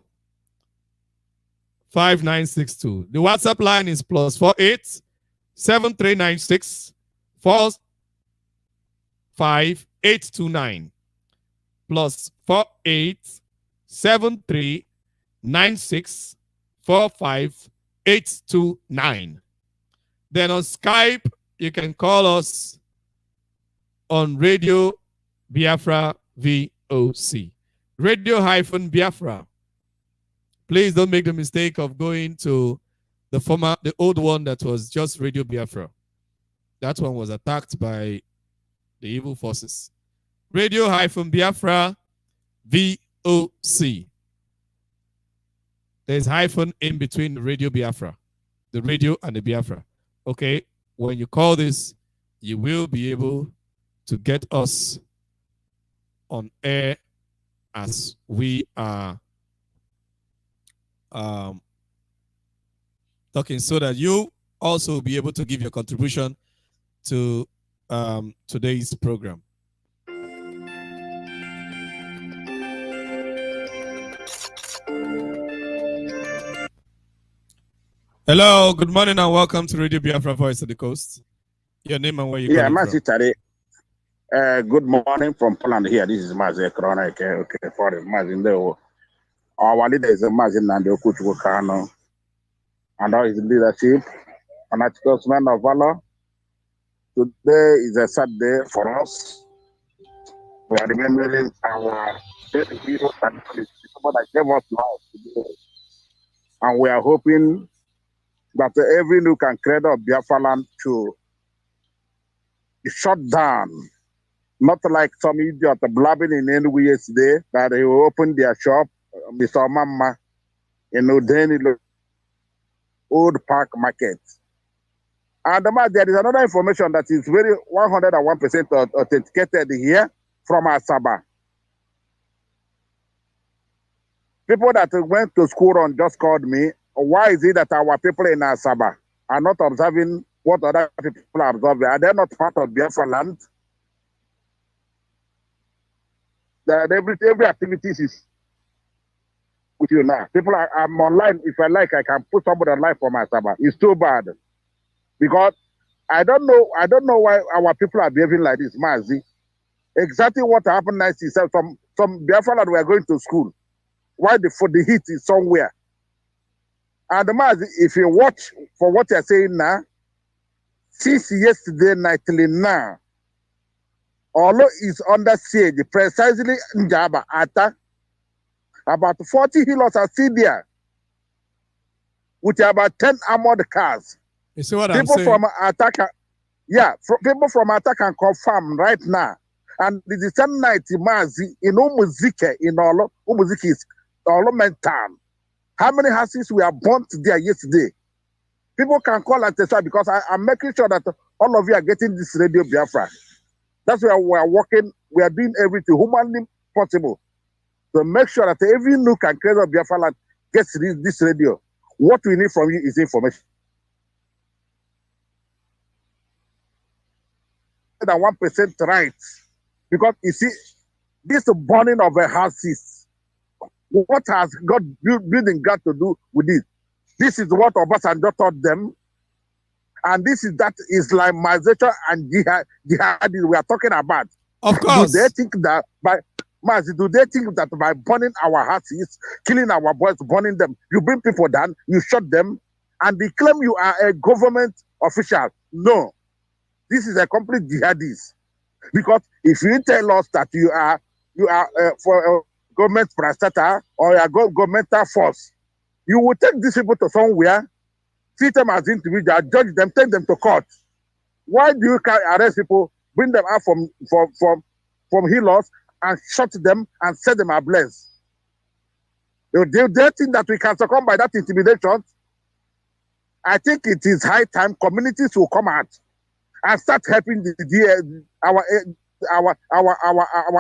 5962. The WhatsApp line is +48 7396 458 829 plus 48739645 829. Then on Skype, you can call us on Radio Biafra VOC. Radio-Biafra. Please don't make the mistake of going to the old one that was just Radio Biafra. That one was attacked by the evil forces. Radio-Biafra VOC. There's hyphen in between the Radio Biafra, the radio and the Biafra. Okay, when you call this, you will be able to get us on air as we are talking, so that you also be able to give your contribution to today's program. Hello, good morning and welcome to Radio Biafra Voice of the Coast. Your name and where you calling from? Good morning from Poland here. This is Mazi Corona. Okay, for the Mazi. Our leader is Mazi Nando Kuchukano, and all his leadership, an articles man of valor. Today is a sad day for us. We are remembering our dead heroes and people that gave us life today. And we are hoping that every nook and cradle of Biafra land to be shut down. Not like some idiot blabbing in Enugu yesterday that they will open their shop, Mr. Mama, in Udeni Old Park Market. And there is another information that is very 101% authenticated here from Asaba. People that went to school on just called me, why is it that our people in Asaba are not observing what other people are observing? Are they not part of Biafra land? That every activity is with you now. People I'm online. If I like, I can put somebody online for my Asaba. It's too bad. Because I don't know why our people are behaving like this, Mazi. Exactly what happened next is some Biafra that were going to school. Why the heat is somewhere. And Mazi, if you watch for what you're saying now, since yesterday night till now, although it's under siege, precisely in Jaba, Ata, about 40 healers are still there with about 10 armored cars. You see what people I'm saying? From Attack, people from Attack can confirm right now. And the same night, Mazi, in Umuzike, in Olo, Umuzike is Olo Mentan. How many houses we are burnt there yesterday? People can call and testify because I'm making sure that all of you are getting this Radio Biafra. That's why we are working. We are doing everything humanly possible to make sure that every nook and cradle of Biafra land gets this radio. What we need from you is information. Than 1% rights, because you see, this burning of a houses. What has God building God to do with this? This is what Obasanjo taught them, and this is that Islamization and jihad we are talking about. Of course. Do they think that by burning our houses, killing our boys, burning them, you bring people down, you shut them, and they claim you are a government official? No, this is a complete jihadist. Because if you tell us that you are for a government parastatal or a governmental force, you will take these people to somewhere, treat them as individuals, judge them, take them to court. Why do you arrest people, bring them out from healers and shut them and set them ablaze? They think that we can succumb by that intimidation. I think it is high time communities will come out and start helping our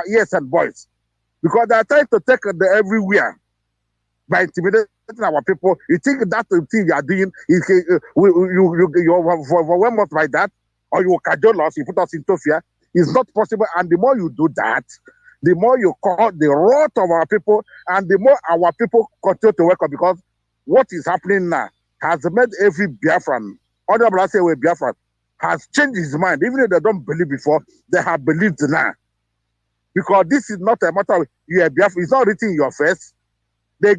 ears and boys, because they are trying to take them everywhere by intimidating our people. You think that thing you are doing is you overwhelm us by that, or you cajole us, you put us into fear? It's not possible. And the more you do that, the more you call the wrath of our people, and the more our people continue to wake up, because what is happening now has made every Biafran, honorable I say Biafran, has changed his mind. Even if they don't believe before, they have believed now. because this is not a matter of it's not written in your face. They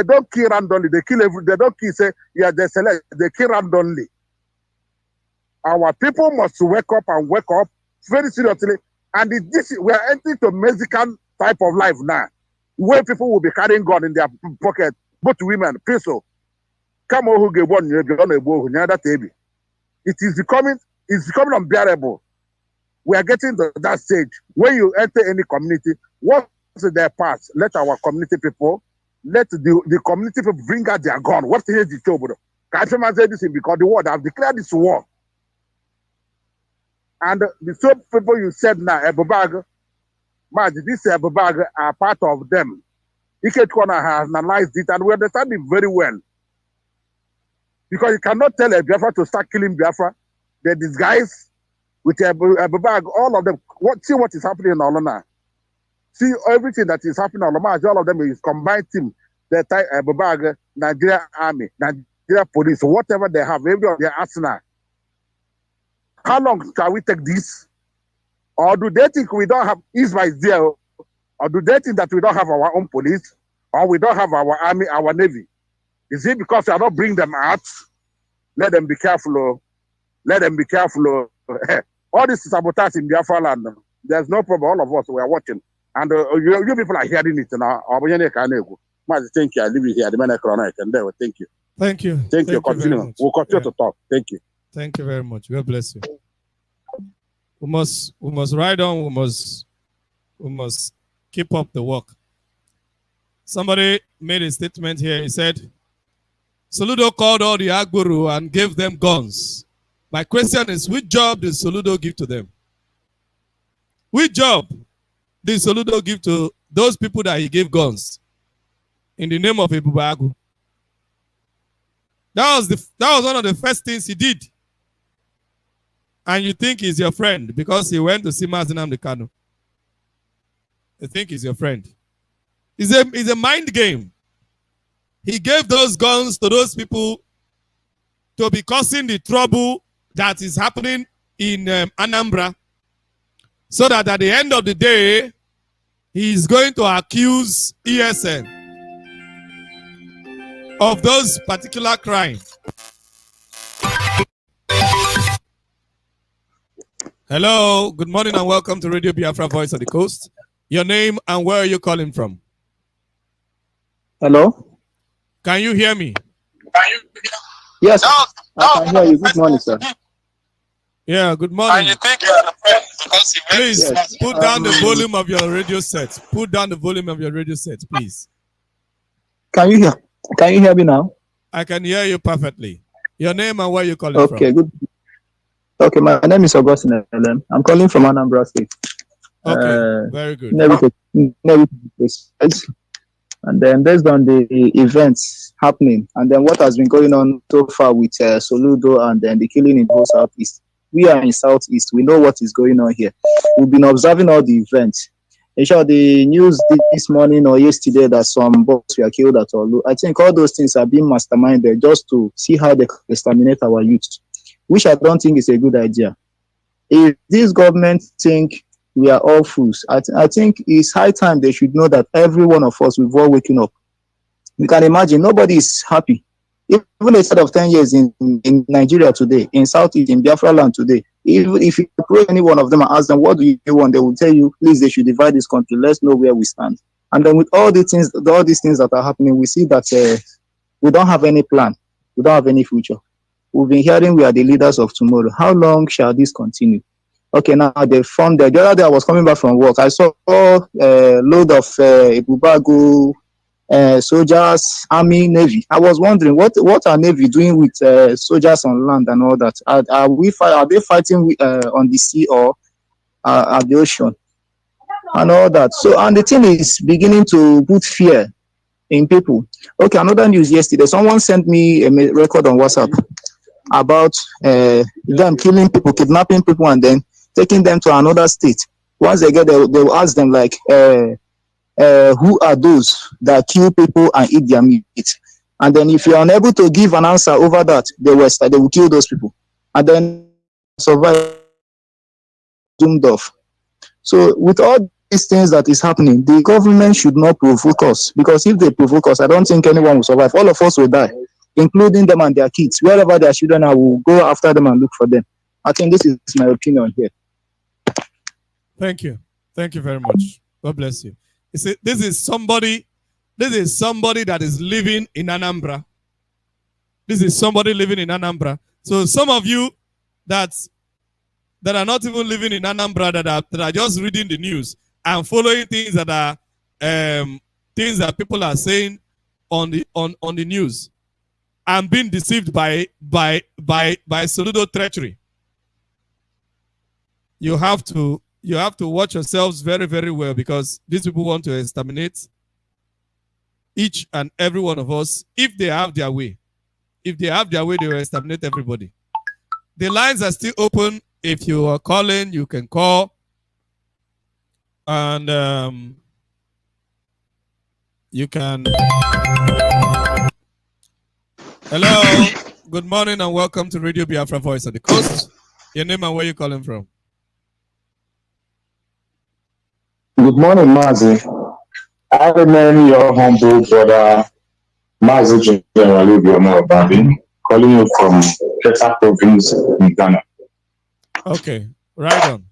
don't kill randomly. They kill they don't kill say they select. They kill randomly. Our people must wake up very seriously. And we are entering to Mexican type of life now, where people will be carrying gun in their pocket, both women, pistol. Come on, who get one? It is becoming unbearable. We are getting to that stage. When you enter any community, what's their past? Let our community people, let the community people bring out their gun. What is the trouble? Can't say this because the world have declared this war. And the same people you said now, Ebubag, this Ebubag are part of them. Ike Corner has analyzed it and we understand it very well. Because you cannot tell a Biafra to start killing Biafra. They disguise with Ebubag, all of them. See what is happening in Olona. See everything that is happening in Olona. All of them is combined team. They tie Ebubag, Nigeria Army, Nigeria Police, whatever they have, every of their arsenal. How long shall we take this? Or do they think we don't have Israel there? Or do they think that we don't have our own police? Or we don't have our army, our navy? Is it because we are not bringing them out? Let them be careful. Let them be careful. All this sabotage in Biafra land. There's no problem. All of us, we are watching. And you people are hearing it now. Thank you. I leave it here. The man thank you. Thank you. Thank you. Continue. We'll continue to talk. Thank you. Thank you very much. God bless you. We must ride on. We must keep up the work. Somebody made a statement here. He said, Soludo called all the Agburu and gave them guns. My question is, which job did Soludo give to them? Which job did Soludo give to those people that he gave guns in the name of Ebubagu? That was one of the first things he did. And you think he's your friend because he went to see Mazinam the Kanu. You think he's your friend. It's a mind game. He gave those guns to those people to be causing the trouble that is happening in Anambra, so that at the end of the day, he is going to accuse ESN of those particular crimes. Hello, good morning and welcome to Radio Biafra Voice of the Coast. Your name and where are you calling from? Hello? Can you hear me? Yes, I can hear you. Good morning, sir. Yeah, good morning. Please put down the volume of your radio set. Put down the volume of your radio set, please. Can you hear me now? I can hear you perfectly. Your name and where you calling from? Okay, good. Okay, my name is Augustine. I'm calling from Anambra State. Okay, very good. And then based on the events happening, and then what has been going on so far with Soludo and then the killing in the Southeast, we are in Southeast. We know what is going on here. We've been observing all the events. In short, the news this morning or yesterday that some boys were killed at Olu. I think all those things are being masterminded just to see how they exterminate our youth, which I don't think is a good idea. If this government think we are all fools, I think it's high time they should know that every one of us, we've all waking up. You can imagine nobody is happy. Even a set of 10 years in Nigeria today, in Southeast, in Biafra land today, even if you approach any one of them and ask them, what do you want? They will tell you, please, they should divide this country. Let's know where we stand. And then with all these things that are happening, we see that we don't have any plan. We don't have any future. We've been hearing we are the leaders of tomorrow. How long shall this continue? Okay, now they found that the other day I was coming back from work. I saw a load of Ebubago soldiers, army, navy. I was wondering what are navy doing with soldiers on land and all that? Are they fighting on the sea or at the ocean and all that? So, and the thing is beginning to put fear in people. Okay, another news yesterday. Someone sent me a record on WhatsApp about them killing people, kidnapping people, and then taking them to another state. Once they get there, they will ask them like, who are those that kill people and eat their meat? And then if you are unable to give an answer over that, they will kill those people. And then survive doomed off. So with all these things that is happening, the government should not provoke us, because if they provoke us, I don't think anyone will survive. All of us will die, including them and their kids. Wherever their children are, will go after them and look for them. I think this is my opinion here. Thank you. Thank you very much. God bless you. You see, this is somebody that is living in Anambra. This is somebody living in Anambra. So some of you that are not even living in Anambra, that are just reading the news and following things that are things that people are saying on the news, and being deceived by Soludo treachery. You have to watch yourselves very, very well, because these people want to exterminate each and every one of us if they have their way. If they have their way, they will exterminate everybody. The lines are still open. If you are calling, you can call. And you can. Hello. Good morning and welcome to Radio Biafra Voice of the Coast. Your name and where you calling from? Good morning, Mazi. I remain your humble brother, Mazi General Babi, calling you from Keta Province in Ghana. Okay, right on.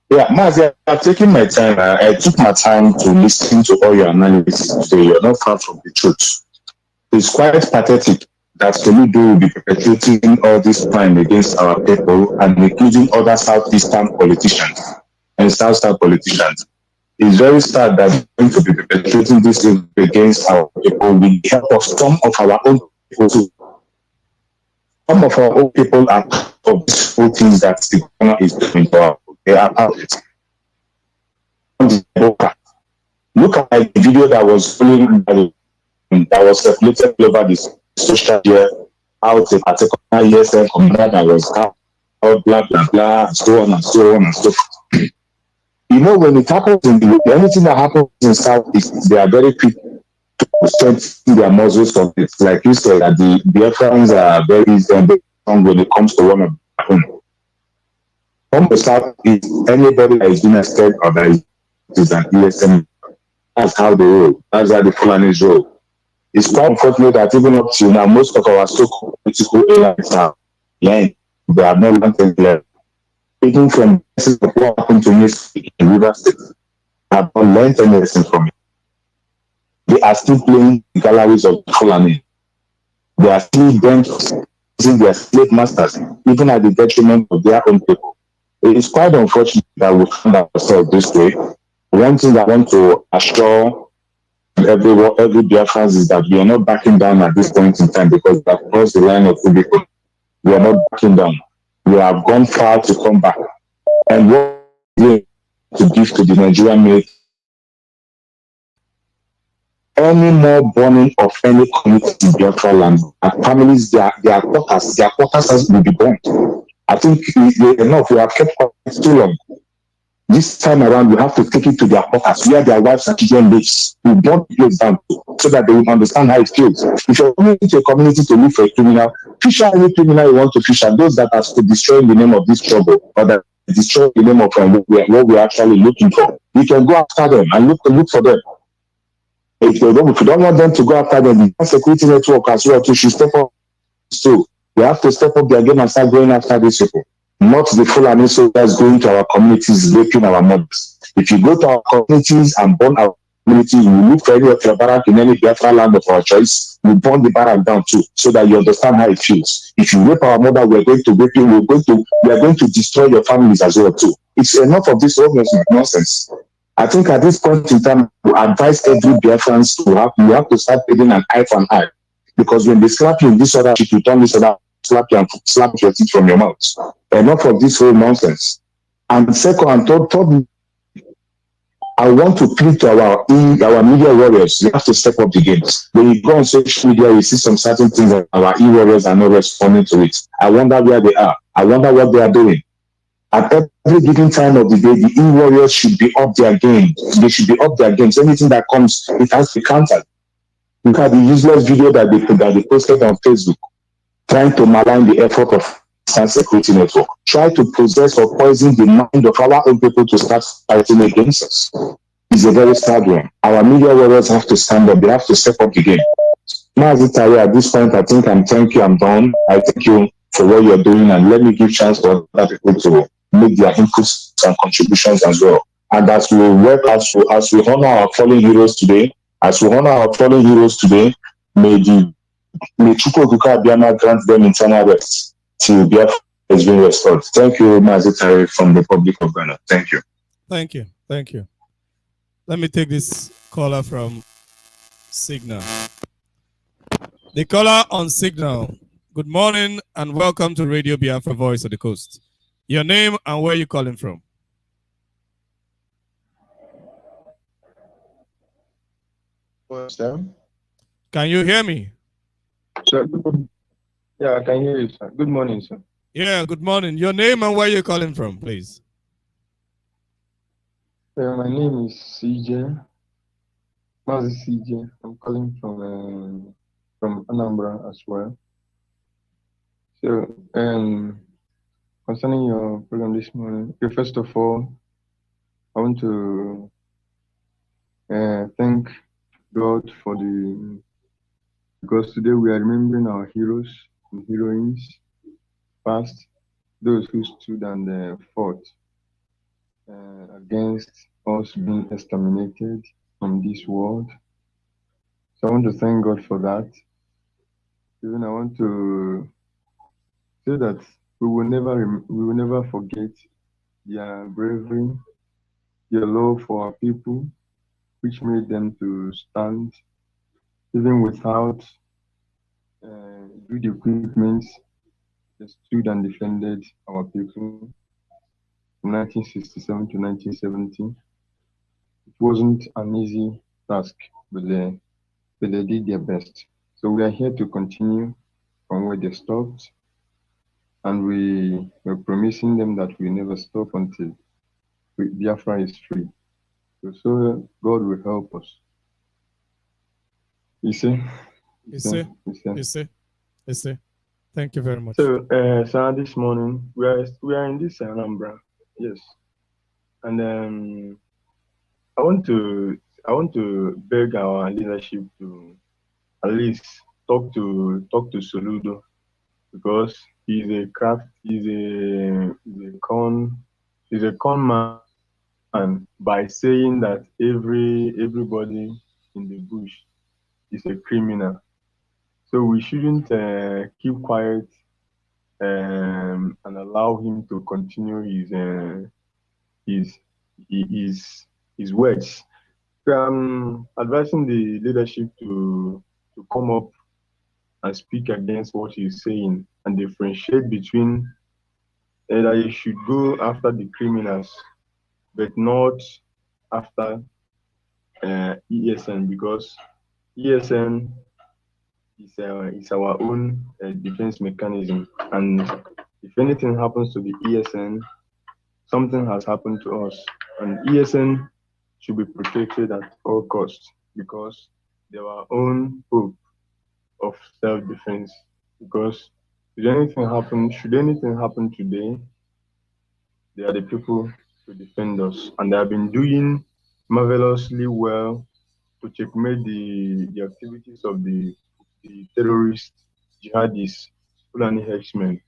Yeah, Mazi, I've taken my time. I took my time to listen to all your analysis today. You're not far from the truth. It's quite pathetic that Soludo will be perpetuating all this crime against our people and including other southeastern politicians and South politicians. It's very sad that we're going to be perpetrating this against our people with the help of some of our own people too. Some of our own people are part of these whole things that the government is doing to our people. They are part of it. Look at the video that was circulated all over this social media, out a particular ESL commander that was out, blah blah blah, so on and so on and so forth. You know, when it happens anything that happens in Southeast, they are very quick to strengthen their muscles of it. Like you said, that the Biafrans are very strong when it comes to one of their own. From the Southeast, anybody that is doing a state or that is an ESM, that's how they roll. That's how the Fulanis roll. It's quite unfortunate that even up to now, most of our so-called political allies are lying. They have not learned anything. Speaking from what happened to me in River State, I have not learned anything from it. They are still playing the galleries of Fulani. They are still using their slave masters, even at the detriment of their own people. It is quite unfortunate that we find ourselves this way. One thing I want to assure every Biafran is that we are not backing down at this point in time, because we have crossed the line of Rubicon. We are not backing down. We have gone far to come back. And what we to give to the Nigerian military, any more burning of any community in Biafra land, and families, their quarters will be burnt. I think enough. We have kept quiet too long. This time around, we have to take it to their quarters, where their wives and children live. We burn the place down so that they will understand how it feels. If you're coming to a community to look for a criminal, fish out any criminal you want to fish, and those that are to destroy in the name of this trouble, or that destroy in the name of what we're actually looking for, you can go after them and look for them. If you don't want them to go after them, the security network as well should step up. So we have to step up their game and start going after these people. Not the Fulani soldiers going to our communities, raping our mothers. If you go to our communities and burn our community, we look for any of your barrack in any Biafra land of our choice, we burn the barrack down too, so that you understand how it feels. If you rape our mother, we are going to rape you, we are going to destroy your families as well too. It's enough of this nonsense. I think at this point in time, we advise every Biafran you have to start paying an eye for an eye. Because when they slap you in this other shit, you turn this other, slap you and slap your teeth from your mouth. Enough of this whole nonsense. And second and third, I want to plead to our media warriors. You have to step up the games. When you go on social media, you see some certain things that our e-warriors are not responding to it. I wonder where they are. I wonder what they are doing. At every given time of the day, the e-warriors should be up their game. They should be up their games. Anything that comes, it has to be countered. Look at the useless video that they posted on Facebook, trying to malign the effort of security network try to possess or poison the mind of our own people to start fighting against us. It's a very sad one. Our media warriors have to stand up. They have to step up the game. Mazitari, at this point, I think I'm done. I thank you for what you're doing, and let me give chance for other people to make their inputs and contributions as well. And as we work, as we honor our fallen heroes today, may Chukwuebuka Abiyama grant them internal rest till Biafra has been restored. Thank you, Mazitari from the Republic of Ghana. Thank you. Thank you. Thank you. Let me take this caller from Signal. The caller on Signal. Good morning and welcome to Radio Biafra Voice of the Coast. Your name and where you calling from? Sir? Can you hear me? Sir, yeah, I can hear you, sir. Good morning, sir. Yeah, good morning. Your name and where you calling from, please? My name is CJ. Mazi CJ. I'm calling from Anambra as well. So, concerning your program this morning, okay, first of all, I want to thank God because today we are remembering our heroes and heroines past, those who stood and fought against us being exterminated from this world. So I want to thank God for that. Even I want to say that we will never forget their bravery, their love for our people, which made them to stand even without good equipment. They stood and defended our people from 1967 to 1970. It wasn't an easy task, but they did their best. So we are here to continue from where they stopped, and we are promising them that we never stop until Biafra is free. So God will help us. You see? Thank you very much. So, sir, this morning we are in this Anambra, yes, and I want to beg our leadership to at least talk to Soludo, because he's a con man by saying that everybody in the bush is a criminal. So we shouldn't keep quiet and allow him to continue his words. So I'm advising the leadership to come up and speak against what he's saying and differentiate between that you should go after the criminals, but not after ESN, because ESN is our own defense mechanism, and if anything happens to the ESN, something has happened to us, and ESN should be protected at all costs because they are our own hope of self-defense. Because should anything happen today, they are the people to defend us, and they have been doing marvelously well to checkmate the activities of the terrorists, jihadists, Fulani herdsmen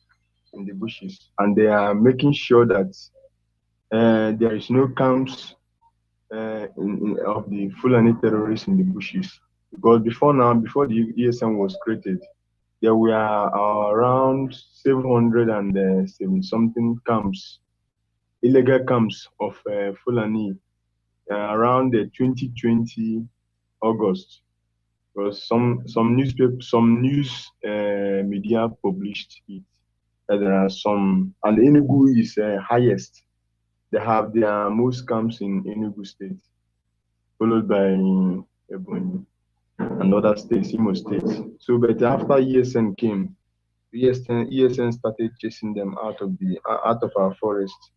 in the bushes, and they are making sure that there is no camps of the Fulani terrorists in the bushes. Because before the ESM was created, there were around 707 something camps, illegal camps of Fulani around the 2020 August. Because some news media published it. There are some, and Enugu is highest. They have their most camps in Enugu State, followed by Ebonyi and other states, Imo State. So, but after ESN came, ESN started chasing them out of our forest.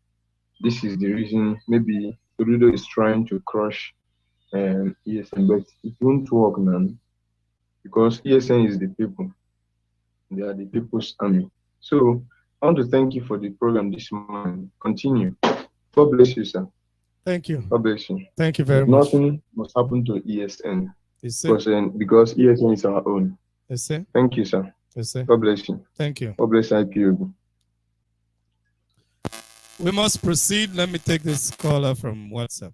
This is the reason maybe Soludo is trying to crush ESN, but it won't work, man, because ESN is the people. They are the people's army. So I want to thank you for the program this morning. Continue. God bless you, sir. Thank you. God bless you. Thank you very much. Nothing must happen to ESN Yes, sir. because ESN is our own. Yes, sir. Thank you, sir. Yes, sir. God bless you. Thank you. God bless IPOB. We must proceed. Let me take this caller from WhatsApp.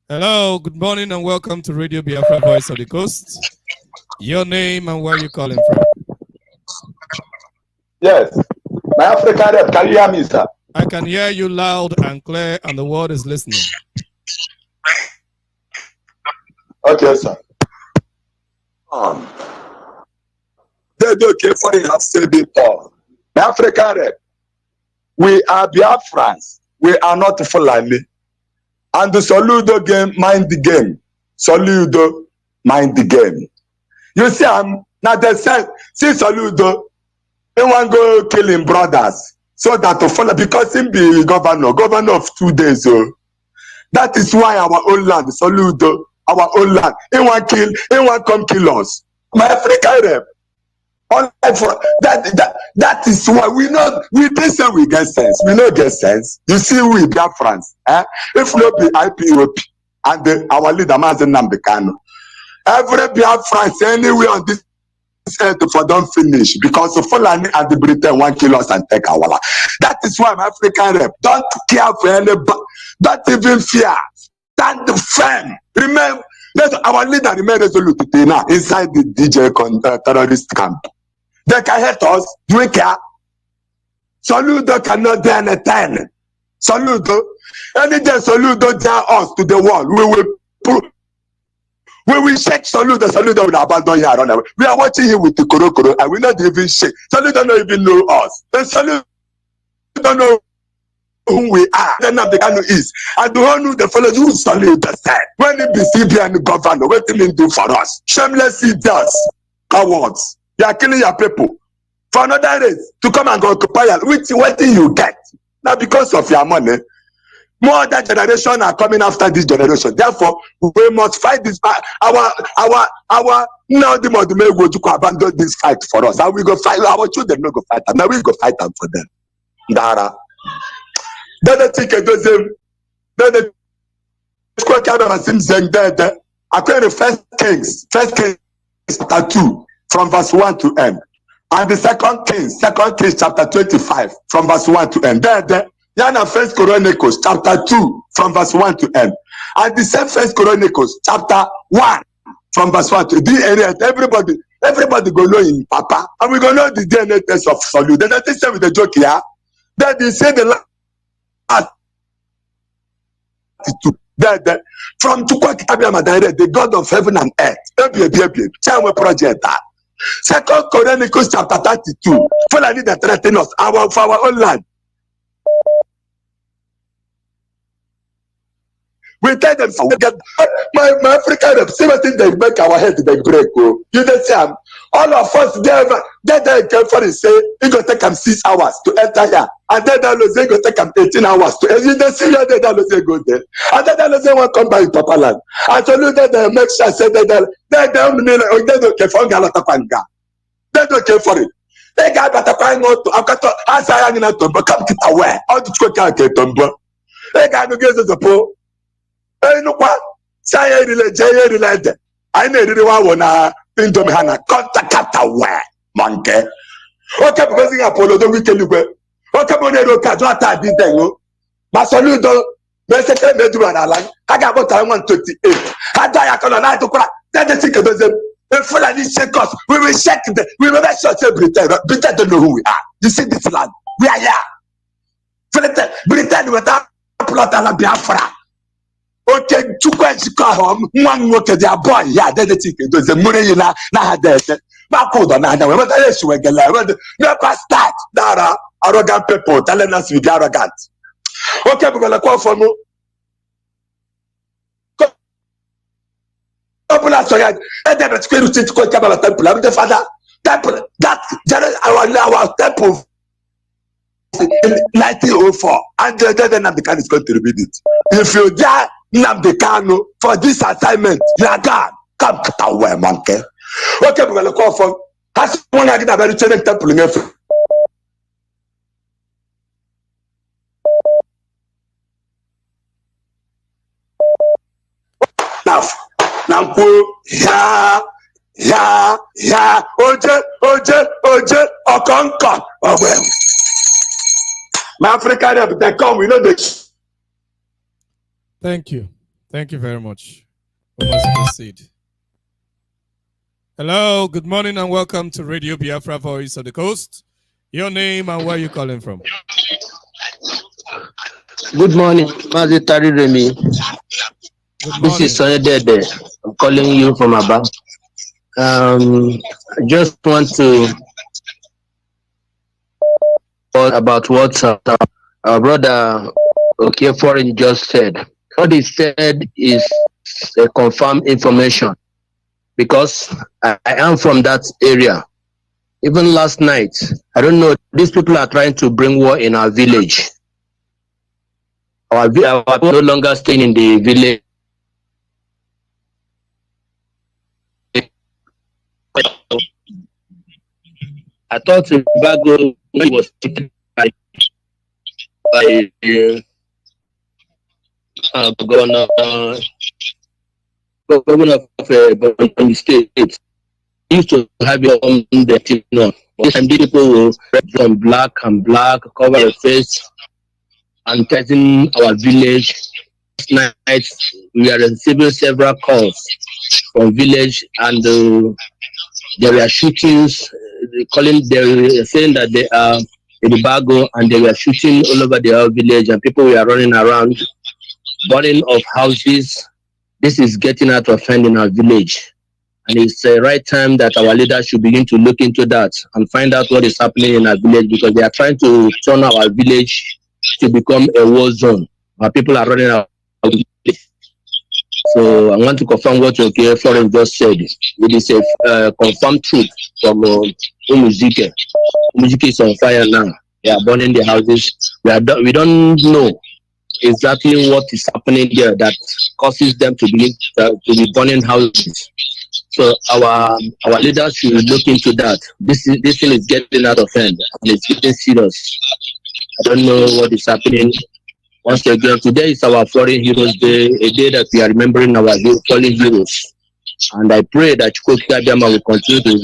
Hello, good morning and welcome to Radio Biafra Voice of the Coast. Your name and where you calling from? Yes, my African rep, can you hear me, sir? I can hear you loud and clear and the world is listening. Okay, sir. They don't care for you have said before. My African rep, we are Biafrans. We are not Fulani. And the Soludo game, mind the game. Soludo, mind the game. You see, now they said, see Soludo, they want to go killing brothers. So that to follow, because him be governor of 2 days. That is why our own land, Soludo, our own land, he want come kill us. My African rep. That is why we didn't say we get sense. We don't get sense. You see, we Biafrans. If not be IPOP and our leader Mazen Nambekano, every Biafrans anywhere on this earth for don't finish because the Fulani and the Britain want kill us and take our land. That is why my African rep don't care for anybody. Don't even fear. Stand firm. Remember, our leader remain resolute today now inside the DJ terrorist camp. They can hate us. Do we care? Soludo cannot do anything. Soludo, any day Soludo dare us to the wall, we will shake Soludo. Soludo will abandon here. We are watching him with the Korokoro and we not even shake. Soludo don't even know us. And Soludo don't know who we are. Then the Kano is. And the one who the fellow who Soludo said, when he be CBN governor, what did he do for us? Shameless idiots, cowards. You are killing your people for another race to come and go occupy what do you get? Now because of your money, more other generation are coming after this generation. Therefore, we must fight this. Our now the mother may go to abandon this fight for us. And we go fight our children. No go fight. And now we go fight them for them. Dara. Then the ticket does them. Then the square camera seems saying that according to First Kings chapter 2. From verse 1 to end. And the second Kings chapter 25, from verse 1 to end. There, Yana First Chronicles chapter 2, from verse 1 to end. And the same First Chronicles chapter 1, from verse 1 to end. Everybody go know in Papa. And we go know the DNA test of Soludo. Then they say with the joke here. Then they say the last that from the God of heaven and earth. Tell project that. Second Chronicles chapter 32. Fulani that threaten us for our own land. We tell them my African rep, see what they make our head they break. You don't see all of us they came for it say it go take them 6 hours to enter here. And then they go take them 18 hours to you don't see how they go there. And then they want come by Papa land. And so they make sure say they don't care for Galatapanga. They don't care for it. They got that to as I am in a tombo come get away. All the chicken get tombo. They got to get the po. Hey, no what? Say related. I need the one into me hana contact away, monkey. Okay, because in Apollo don't we tell you where? Okay, but they don't catch what I did then. But Soludo, basically, they do an alarm. I got about 128. I die. I can't to cry. Then the ticket does them. If Fulani shake us, we will shake them. We will make sure Britain. Britain don't know who we are. You see this land? We are here. Britain without plot and Biafra. Okay, two questions come. One work at their boy. Yeah, then the ticket does the money na had that. Back on another. What I issue again? Never start. Dara, arrogant people telling us we be arrogant. Okay, we're gonna call for more. And then it's going to temple. I'm the father. Temple that our temple in 1904. And then Namdekan is going to repeat it. If you die, Namdekano for this assignment, you are gone. Come away, monkey. Okay, we're gonna call for. Has one again about the temple in every. na ya oje okonko ogwe. My African rep, they come, we know the. Thank you. Thank you very much. We must proceed. Hello, good morning and welcome to Radio Biafra Voice of the Coast. Your name and where you calling from? Good morning, Mazi Tari Remy. This is Sonia Dede. I'm calling you from Aba. I just want to talk about what our brother Okay Foreign just said. What he said is a confirmed information because I am from that area. Even last night, I don't know, these people are trying to bring war in our village. Our people no longer staying in the village. I thought Zimbabwe was taken by governor of the state. He used to have your own the no. And people will from black, cover the face, and threaten our village. Last night we are receiving several calls from village, and there were shootings. They were saying that they are in the Bago, and they were shooting all over the whole village, and people were running around, burning of houses. This is getting out of hand in our village. And it's the right time that our leaders should begin to look into that and find out what is happening in our village, because they are trying to turn our village to become a war zone. Our people are running out of the village. So I want to confirm what your foreign just said. It is a confirmed truth from Umuzike. Umuzike is on fire now. They are burning the houses. We don't know exactly what is happening there that causes them to be burning houses. So our leaders should look into that. This thing is getting out of hand and it's getting serious. I don't know what is happening. Once again, today is our Foreign Heroes Day, a day that we are remembering our fallen heroes. And I pray that Chukwu Abiyama will continue to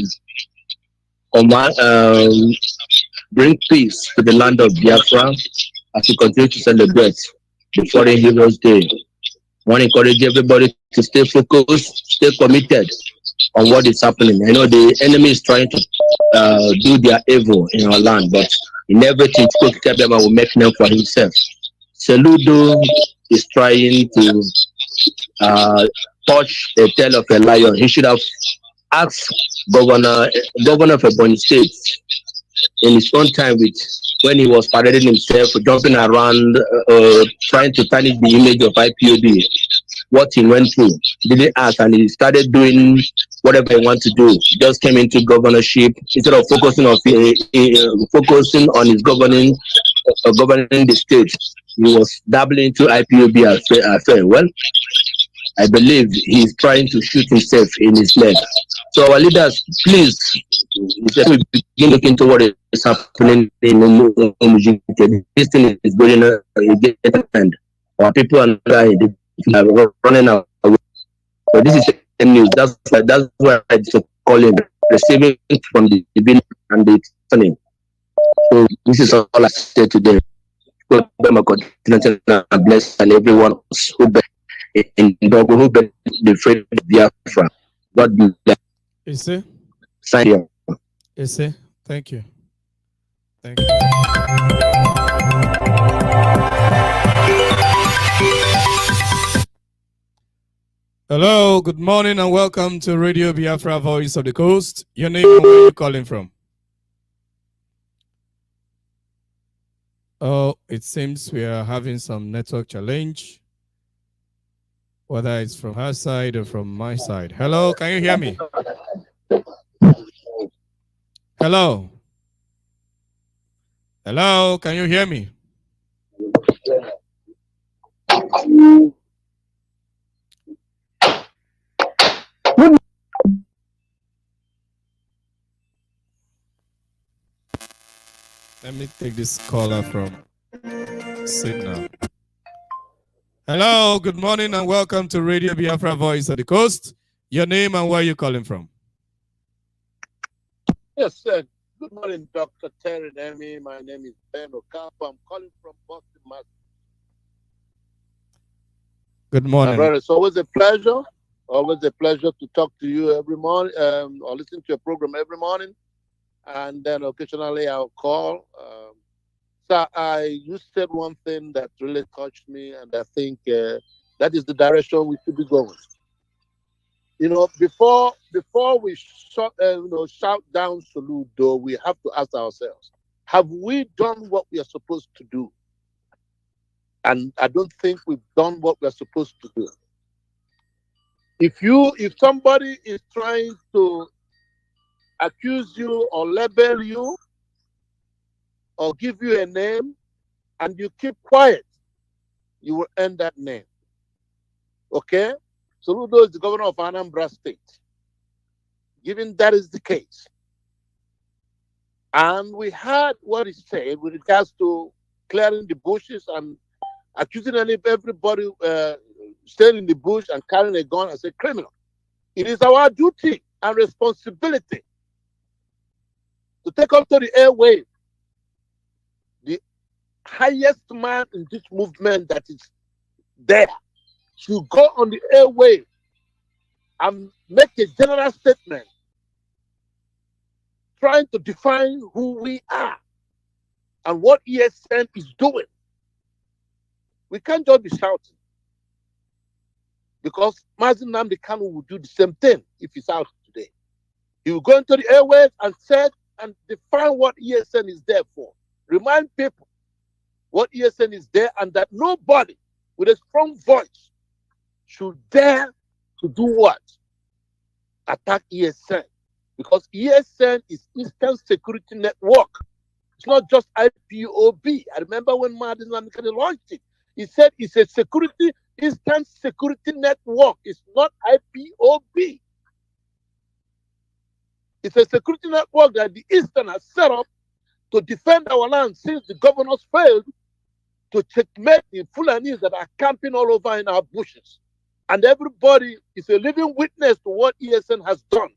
bring peace to the land of Biafra as we continue to celebrate the Foreign Heroes Day. I want to encourage everybody to stay focused, stay committed on what is happening. I know the enemy is trying to do their evil in our land, but in everything, Chukwu Abiyama will make name for himself. Soludo is trying to touch the tail of a lion. He should have asked governor of Ebonyi State in his own time, when he was parading himself, jumping around, trying to tarnish the image of IPOB, what he went through. He didn't ask, and he started doing whatever he wanted to do. He just came into governorship instead of focusing on his governing the state. He was dabbling into IPOB affair. Well, I believe he's trying to shoot himself in his leg. So our leaders, please, we begin looking into what is happening in Umujike. This thing is going to get end. Our people are running out. So this is the news. That's why I just call him receiving from the bill and the turning. So this is all I say today. God bless and everyone who in Dogo who be the friend of Biafra. God bless. Is it? Sign here. Is it? Thank you. Thank you. Hello, good morning and welcome to Radio Biafra Voice of the Coast. Your name and where you calling from? Oh, it seems we are having some network challenge, whether it's from her side or from my side. Hello, can you hear me? Hello? Hello, can you hear me? Let me take this caller from Signal. Hello, good morning, and welcome to Radio Biafra Voice of the Coast. Your name and where you're calling from? Yes, sir. Good morning, Dr. Terry Demi. My name is Ben Ocampo. I'm calling from Boston, Massachusetts. Good morning. My brother, it's always a pleasure. Always a pleasure to talk to you every morning, or listen to your program every morning. And then occasionally I'll call. So you said one thing that really touched me, and I think that is the direction we should be going. You know, before we shout down Soludo, we have to ask ourselves: have we done what we are supposed to do? And I don't think we've done what we're supposed to do. If somebody is trying to accuse you or label you or give you a name and you keep quiet, you will earn that name. Okay? Soludo is the governor of Anambra State. Given that is the case, and we heard what he said with regards to clearing the bushes and accusing everybody staying in the bush and carrying a gun as a criminal. It is our duty and responsibility to take up to the airwave the highest man in this movement that is there should go on the airwave and make a general statement trying to define who we are and what ESN is doing. We can't just be shouting, because Mazi Nnamdi Kanu will do the same thing if he's out today. He will go into the airwaves and say and define what ESN is there for. Remind people what ESN is there, and that nobody with a strong voice should dare to do what? Attack ESN. Because ESN is Eastern Security Network. It's not just IPOB. I remember when Martin Nnamdi launched it. He said it's a Eastern Security Network. It's not IPOB. It's a security network that the Eastern has set up to defend our land, since the governors failed to checkmate the Fulanis that are camping all over in our bushes. And everybody is a living witness to what ESN has done.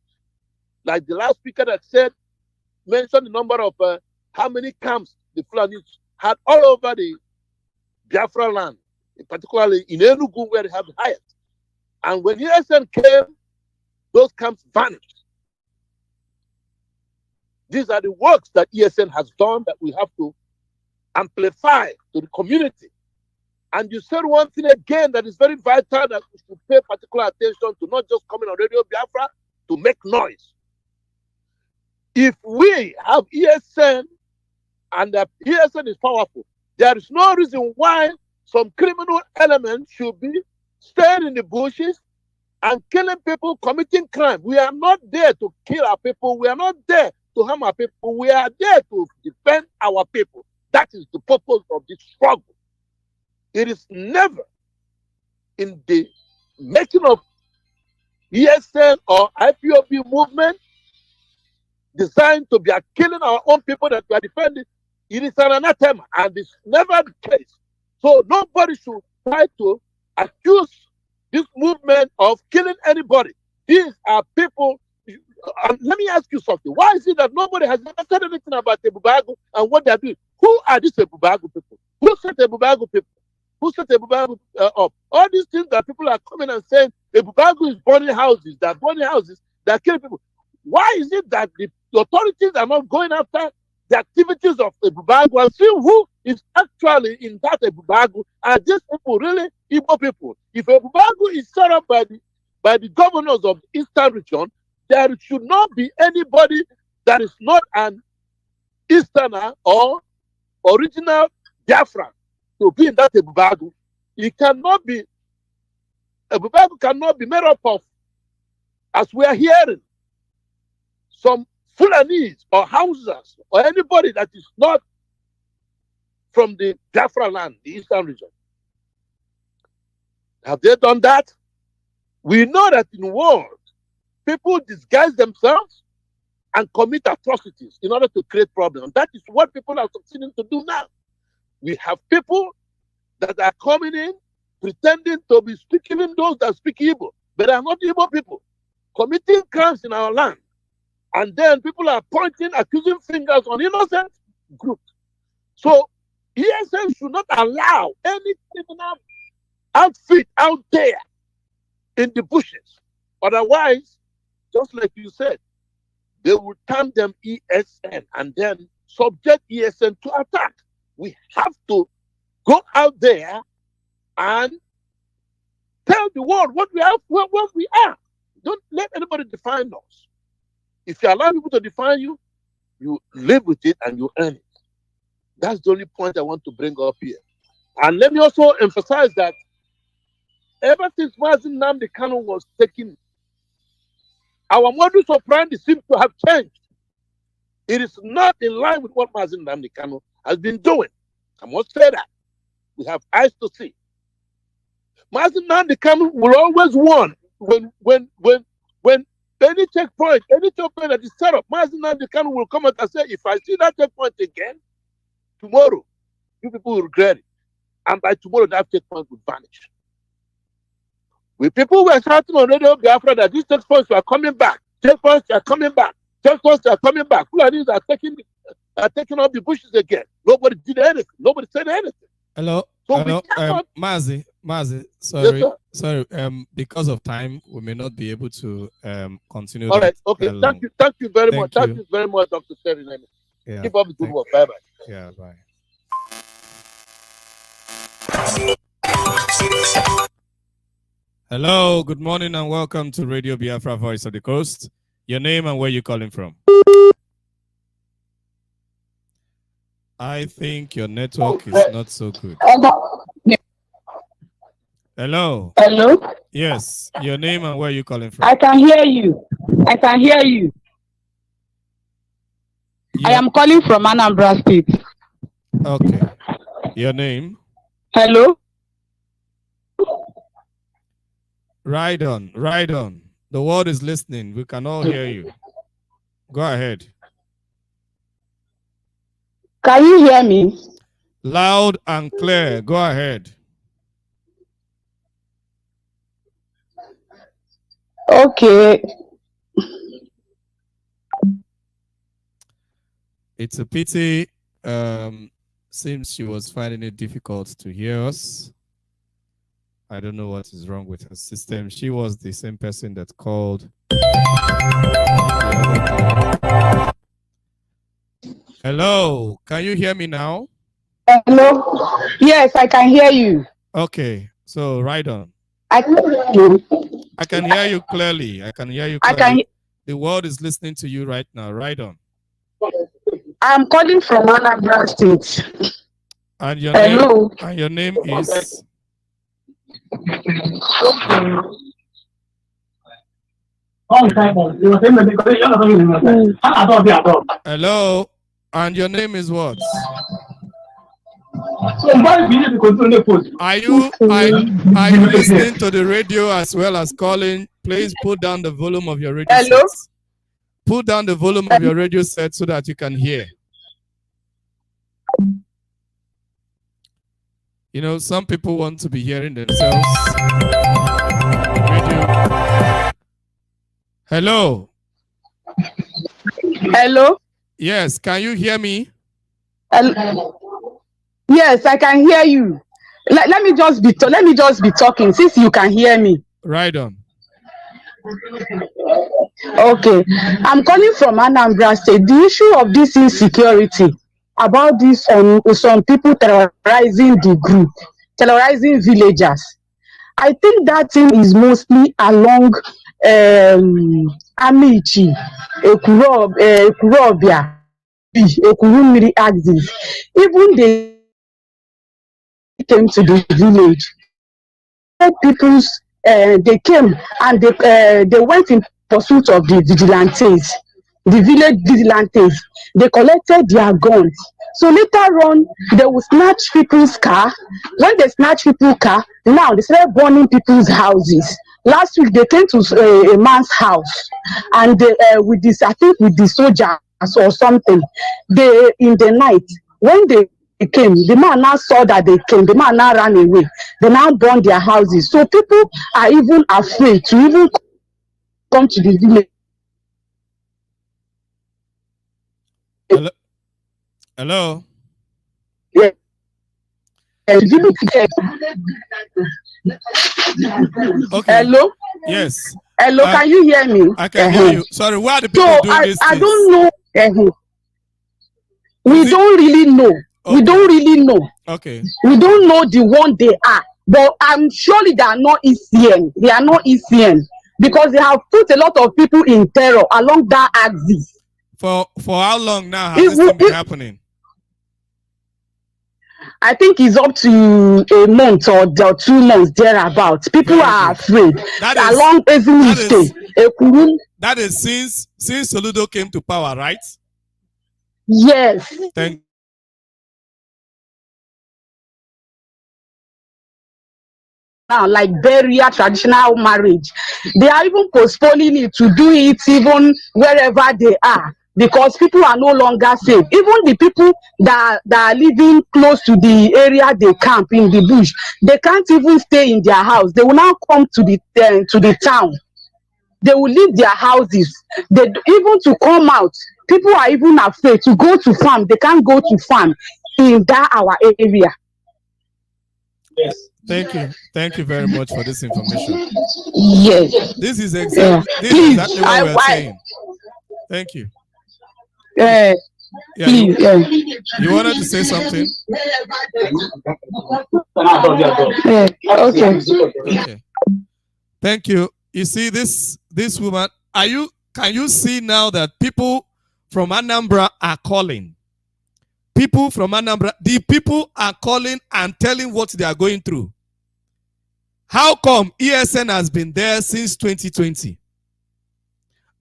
Like the last speaker that mentioned the number of how many camps the Fulanis had all over the Biafra land, particularly in Enugu, where they have the highest. And when ESN came, those camps vanished. These are the works that ESN has done that we have to amplify to the community. And you said one thing again that is very vital, that we should pay particular attention to, not just coming on Radio Biafra to make noise. If we have ESN and the ESN is powerful, there is no reason why some criminal elements should be staying in the bushes and killing people, committing crime. We are not there to kill our people. We are not there to harm our people. We are there to defend our people. That is the purpose of this struggle. It is never in the making of ESN or IPOB movement designed to be killing our own people that we are defending. It is an anathema, and it's never the case. So nobody should try to accuse this movement of killing anybody. These are people. Let me ask you something. Why is it that nobody has ever said anything about Ebubago and what they're doing? Who are these Ebubago people? Who set Ebubago people? Who set Ebubago up? All these things that people are coming and saying Ebubago is burning houses, that killing people. Why is it that the authorities are not going after the activities of Ebubago and see who is actually in that Ebubago? Are these people really Igbo people? If Ebubago is set up by the governors of the Eastern region, there should not be anybody that is not an Easterner or original Biafran to be in that Ebubago. Ebubago cannot be made up of, as we are hearing, some Fulanese or Hausas or anybody that is not from the Biafra land, the Eastern region. Have they done that? We know that in war, people disguise themselves and commit atrocities in order to create problems. That is what people are succeeding to do now. We have people that are coming in pretending to be speaking, even those that speak Igbo, but are not Igbo people, committing crimes in our land. And then people are pointing, accusing fingers on innocent groups. So ESN should not allow any criminal outfit out there in the bushes. Otherwise, just like you said, they will turn them ESN and then subject ESN to attack. We have to go out there and tell the world what we have, what we are. Don't let anybody define us. If you allow people to define you, you live with it and you earn it. That's the only point I want to bring up here. And let me also emphasize that ever since Mazi Nnamdi Kanu was taken, our modus operandi seems to have changed. It is not in line with what Mazi Nnamdi Kanu has been doing. I must say that. We have eyes to see. Mazi Nnamdi Kanu will always warn when any checkpoint that is set up, Mazi Nnamdi Kanu will come out and say, if I see that checkpoint again, tomorrow, you people will regret it. And by tomorrow, that checkpoint will vanish. We people were shouting on Radio Biafra that these checkpoints are coming back. Checkpoints are coming back. Checkpoints are coming back. Fulanis are taking up the bushes again. Nobody did anything. Nobody said anything. Hello. So Hello. Mazi, sorry. Yes, sorry. Because of time, we may not be able to continue. All right. Okay. Thank you very much. Thank you very much, Dr. Terry. Yeah. Keep up the good work. Bye bye. Yeah. Bye. Hello. Good morning and welcome to Radio Biafra Voice of the Coast. Your name and where you're calling from? I think your network is not so good. Hello. Hello. Yes. Your name and where you calling from? I can hear you. I can hear you. Yeah. I am calling from Anambra State. Okay. Your name? Hello. Ride on. Ride on. The world is listening. We can all hear you. Go ahead. Can you hear me? Loud and clear. Go ahead. Okay. It's a pity. Seems she was finding it difficult to hear us. I don't know what is wrong with her system. She was the same person that called. Hello, can you hear me now? Hello. Yes, I can hear you. Okay, so right on. I can hear you. I can hear you clearly. I can hear you clearly. The world is listening to you right now. Right on. I'm calling from Anambra State. And your Hello. name? And your name is? Hello. And your name is what? Are you listening to the radio as well as calling? Please put down the volume of your radio sets. Put down the volume of your radio set so that you can hear. You know, some people want to be hearing themselves. Radio. Hello. Hello. Yes, can you hear me? Yes, I can hear you. Let me just be talking since you can hear me. Right on. Okay, I'm calling from Anambra State. The issue of this insecurity about this some people terrorizing the group, terrorizing villagers. I think that thing is mostly along Amici, Ekurobia, Ekurumiri axis. Even they came to the village. People's they came and they went in pursuit of the vigilantes, the village vigilantes. They collected their guns. So later on, they will snatch people's car. When they snatch people's car, now they started burning people's houses. Last week they came to a man's house, and they, I think with the soldiers or something. They in the night when they came. The man now saw that they came. The man now ran away. They now burned their houses. So people are even afraid to even come to the village. Hello? Hello? Yeah. Okay. Hello? Yes. Hello, can you hear me? I can hear you. Sorry, why are the people So doing this? I don't know. We don't really know. Okay. We don't really know. Okay. We don't know the one they are. But I'm surely they are not ECN. They are not ECN because they have put a lot of people in terror along that axis. For how long now has this been happening? I think it's up to a month or 2 months thereabout. People are afraid. Along every state. That is since Soludo came to power, right? Yes. Thank now, like burial, traditional marriage. They are even postponing it to do it even wherever they are because people are no longer safe. Even the people that are living close to the area they camp in the bush, they can't even stay in their house. They will now come to the town. They will leave their houses. Even to come out, people are even afraid to go to farm. They can't go to farm in that our area. Yes. Thank you very much for this information. Yes. This is exactly what we are saying. Thank you. Please. You wanted to say something? Okay. Thank you. You see this woman, can you see now that people from Anambra are calling? People from Anambra, the people are calling and telling what they are going through. How come ESN has been there since 2020?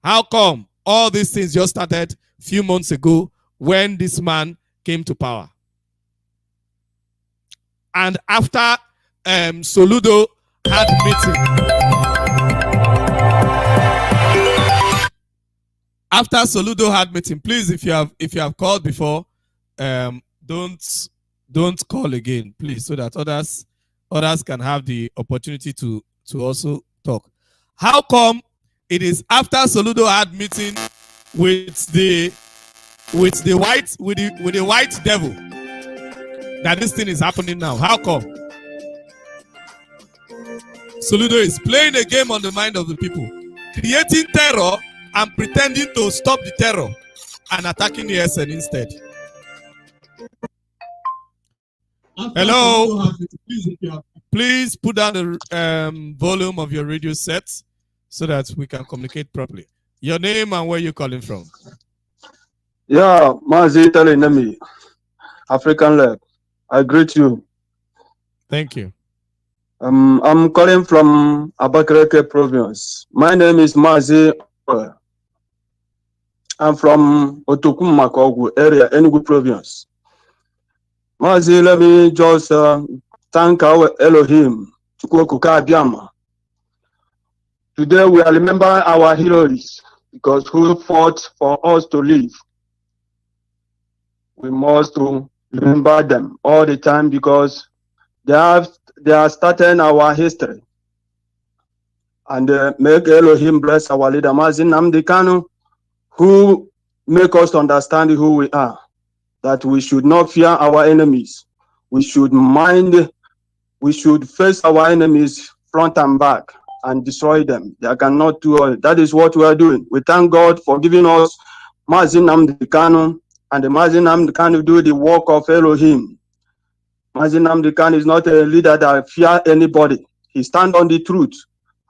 How come all these things just started a few months ago when this man came to power? And after Soludo had meeting, please, if you have called before, don't call again, please, so that others can have the opportunity to also talk. How come it is after Soludo had meeting with the white devil that this thing is happening now? How come? Soludo is playing a game on the mind of the people, creating terror and pretending to stop the terror and attacking the SN instead. Hello? Please put down the volume of your radio set so that we can communicate properly. Your name and where you're calling from. Yeah, Mazi Telenemi, African Lab. I greet you. Thank you. I'm calling from Abakaliki province. My name is Mazi. I'm from Otokum Makogu area, Enugu province. Mazi, let me just thank our Elohim. Today we are remember our heroes because who fought for us to live. We must remember them all the time because they are starting our history. And make Elohim bless our leader, Mazin Nnamdi Kanu, who make us understand who we are, that we should not fear our enemies. We should face our enemies front and back and destroy them. They cannot do it. That is what we are doing. We thank God for giving us Mazin Nnamdi Kanu, and the Mazin Nnamdi Kanu do the work of Elohim. Mazin Nnamdi Kanu is not a leader that fear anybody. He stands on the truth,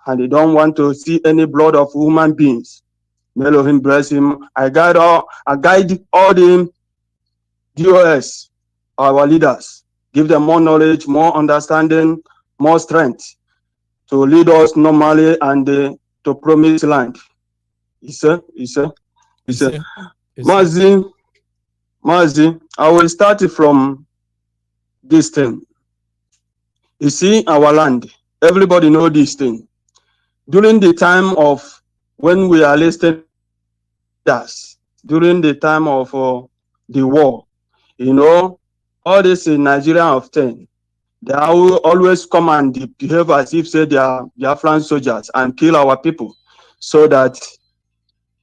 and he don't want to see any blood of human beings. May Elohim bless him. I guide all the DOS, our leaders, give them more knowledge, more understanding, more strength to lead us normally and to promised land. Mazi, I will start from this thing. You see, our land, everybody know this thing. During the time of when we are listed, during the time of the war, all this in Nigeria of 10, they always come and behave as if say they are Biafran soldiers and kill our people, so that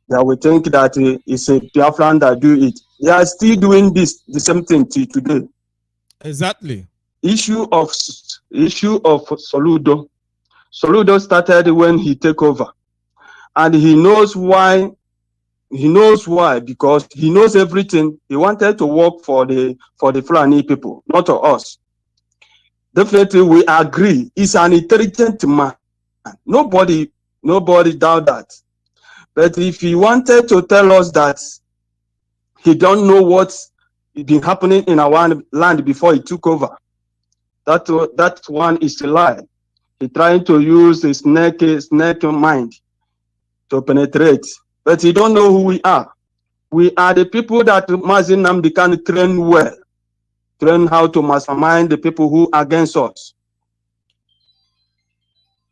they will think that it's a Biafran that do it. They are still doing the same thing till today. Exactly. Issue of Soludo. Soludo started when he took over, and he knows why. He knows why, because he knows everything. He wanted to work for the Fulani people, not to us. Definitely, we agree. He's an intelligent man. Nobody doubt that. But if he wanted to tell us that he don't know what's been happening in our land before he took over, that one is a lie. He trying to use his snake mind to penetrate, but he don't know who we are. We are the people that Mazin Nnamdi Kanu train well, train how to mastermind the people who are against us.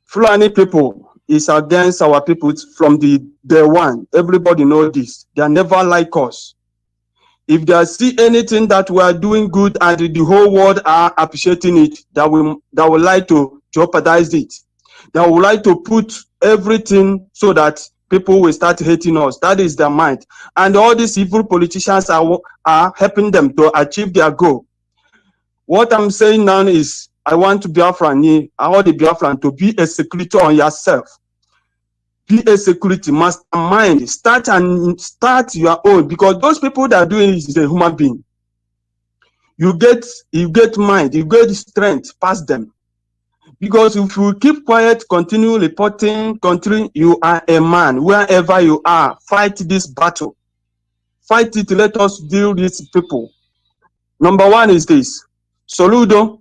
Fulani people is against our people from the day one. Everybody know this. They are never like us. If they see anything that we are doing good and the whole world are appreciating it, that would like to jeopardize it. They would like to put everything so that people will start hating us. That is their mind. And all these evil politicians are helping them to achieve their goal. What I'm saying now is, I want Biafran, I want the Biafran to be a security on yourself. Be a security mastermind. Start your own, because those people that are doing it is a human being. You get mind, you get strength past them. Because if you keep quiet, continue reporting, you are a man. Wherever you are, fight this battle. Fight it. Let us deal with these people. Number one is this. Soludo,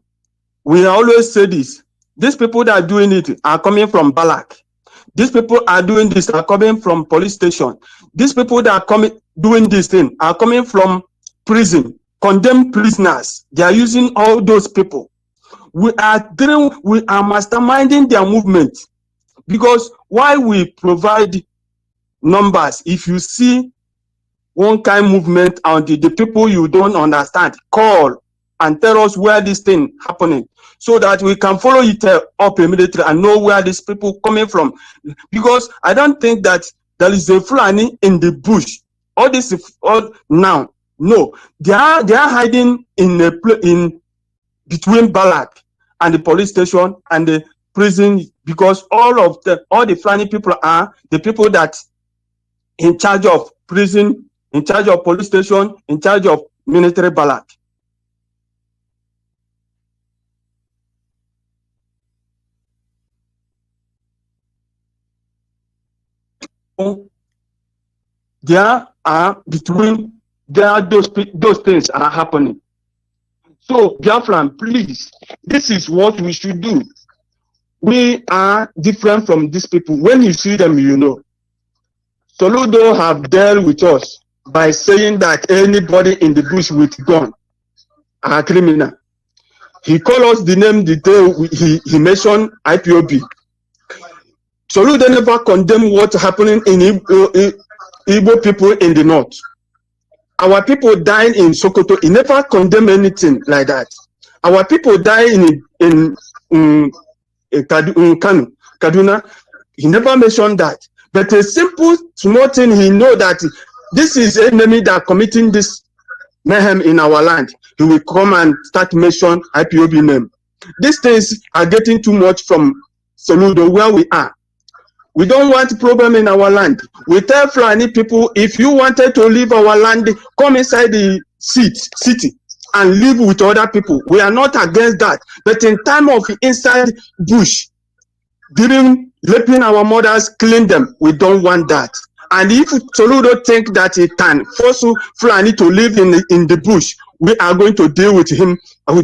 we always say this. These people that are doing it are coming from Balak. These people are doing this are coming from police station. These people that are doing this thing are coming from prison, condemned prisoners. They are using all those people. We are masterminding their movement, because why we provide numbers? If you see one kind movement and the people you don't understand, call and tell us where this thing happening, so that we can follow it up immediately and know where these people coming from. Because I don't think that there is a Fulani in the bush. All this now, no, they are hiding in between Balak and the police station and the prison, because all the Fulani people are the people that in charge of prison, in charge of police station, in charge of military Balak. There are those things are happening. So, Biafran, please, this is what we should do. We are different from these people. When you see them, you know. Soludo have dealt with us by saying that anybody in the bush with gun are criminal. He called us the name the day he mentioned IPOB. Soludo never condemned what's happening in Igbo people in the north. Our people dying in Sokoto, he never condemned anything like that. Our people dying in Kanu, Kaduna, he never mentioned that. But a simple, small thing, he know that this is enemy that are committing this mayhem in our land. He will come and start mention IPOB name. These things are getting too much from Soludo where we are. We don't want problem in our land. We tell Fulani people, if you wanted to leave our land, come inside the city and live with other people. We are not against that. But in time of inside bush, during raping our mothers, killing them, we don't want that. And if Soludo think that he can force Fulani to live in the bush, we are going to deal with him.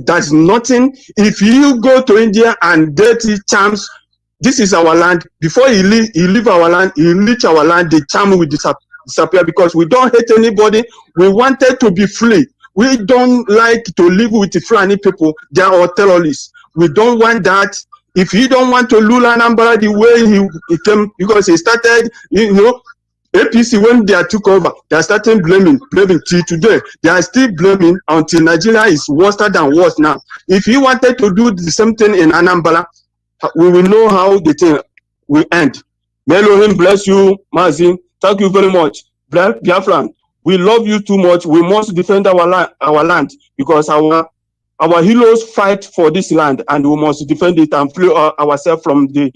That's nothing. If you go to India and get charms, this is our land. Before he leave our land, he reach our land, the charm will disappear, because we don't hate anybody. We wanted to be free. We don't like to live with the Fulani people. They are all terrorists. We don't want that. If you don't want to rule Anambra the way he came, because he started, APC, when they took over, they are starting blaming till today. They are still blaming until Nigeria is worse than worse now. If he wanted to do the same thing in Anambra, we will know how the thing will end. May Elohim bless you, Mazin. Thank you very much. Biafran, we love you too much. We must defend our land because our heroes fight for this land, and we must defend it and free ourselves from the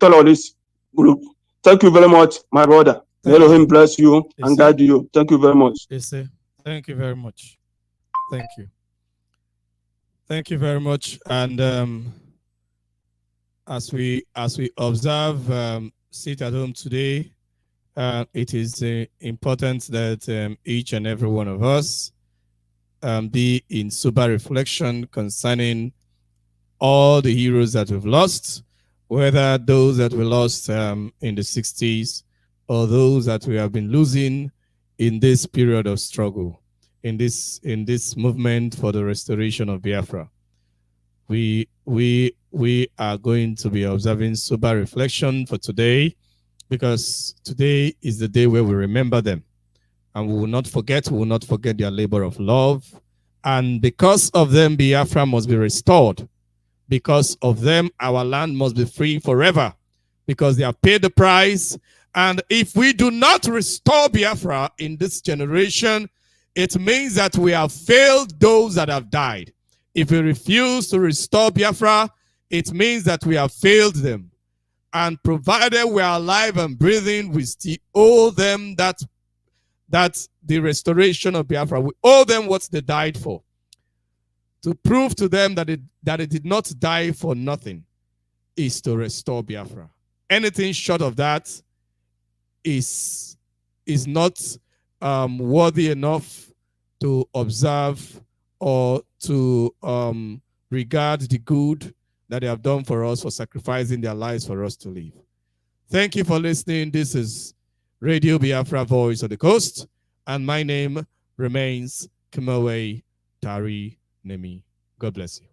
terrorist group. Thank you very much, my brother. May Elohim bless you and guide you. Thank you very much. Yes, sir. Thank you very much. Thank you. Thank you very much. And as we observe sit at home today, it is important that each and every one of us be in sober reflection concerning all the heroes that we've lost, whether those that we lost in the 60s or those that we have been losing in this period of struggle, in this movement for the restoration of Biafra. We are going to be observing sober reflection for today, because today is the day where we remember them, and we will not forget their labor of love. And because of them, Biafra must be restored. Because of them, our land must be free forever, because they have paid the price. And if we do not restore Biafra in this generation, it means that we have failed those that have died. If we refuse to restore Biafra, it means that we have failed them. And provided we are alive and breathing, we still owe them that the restoration of Biafra. We owe them what they died for. To prove to them that it did not die for nothing is to restore Biafra. Anything short of that is not worthy enough to observe or to regard the good that they have done for us, for sacrificing their lives for us to live. Thank you for listening. This is Radio Biafra, Voice of the Coast, and my name remains Kimawe Tari Nemi. God bless you.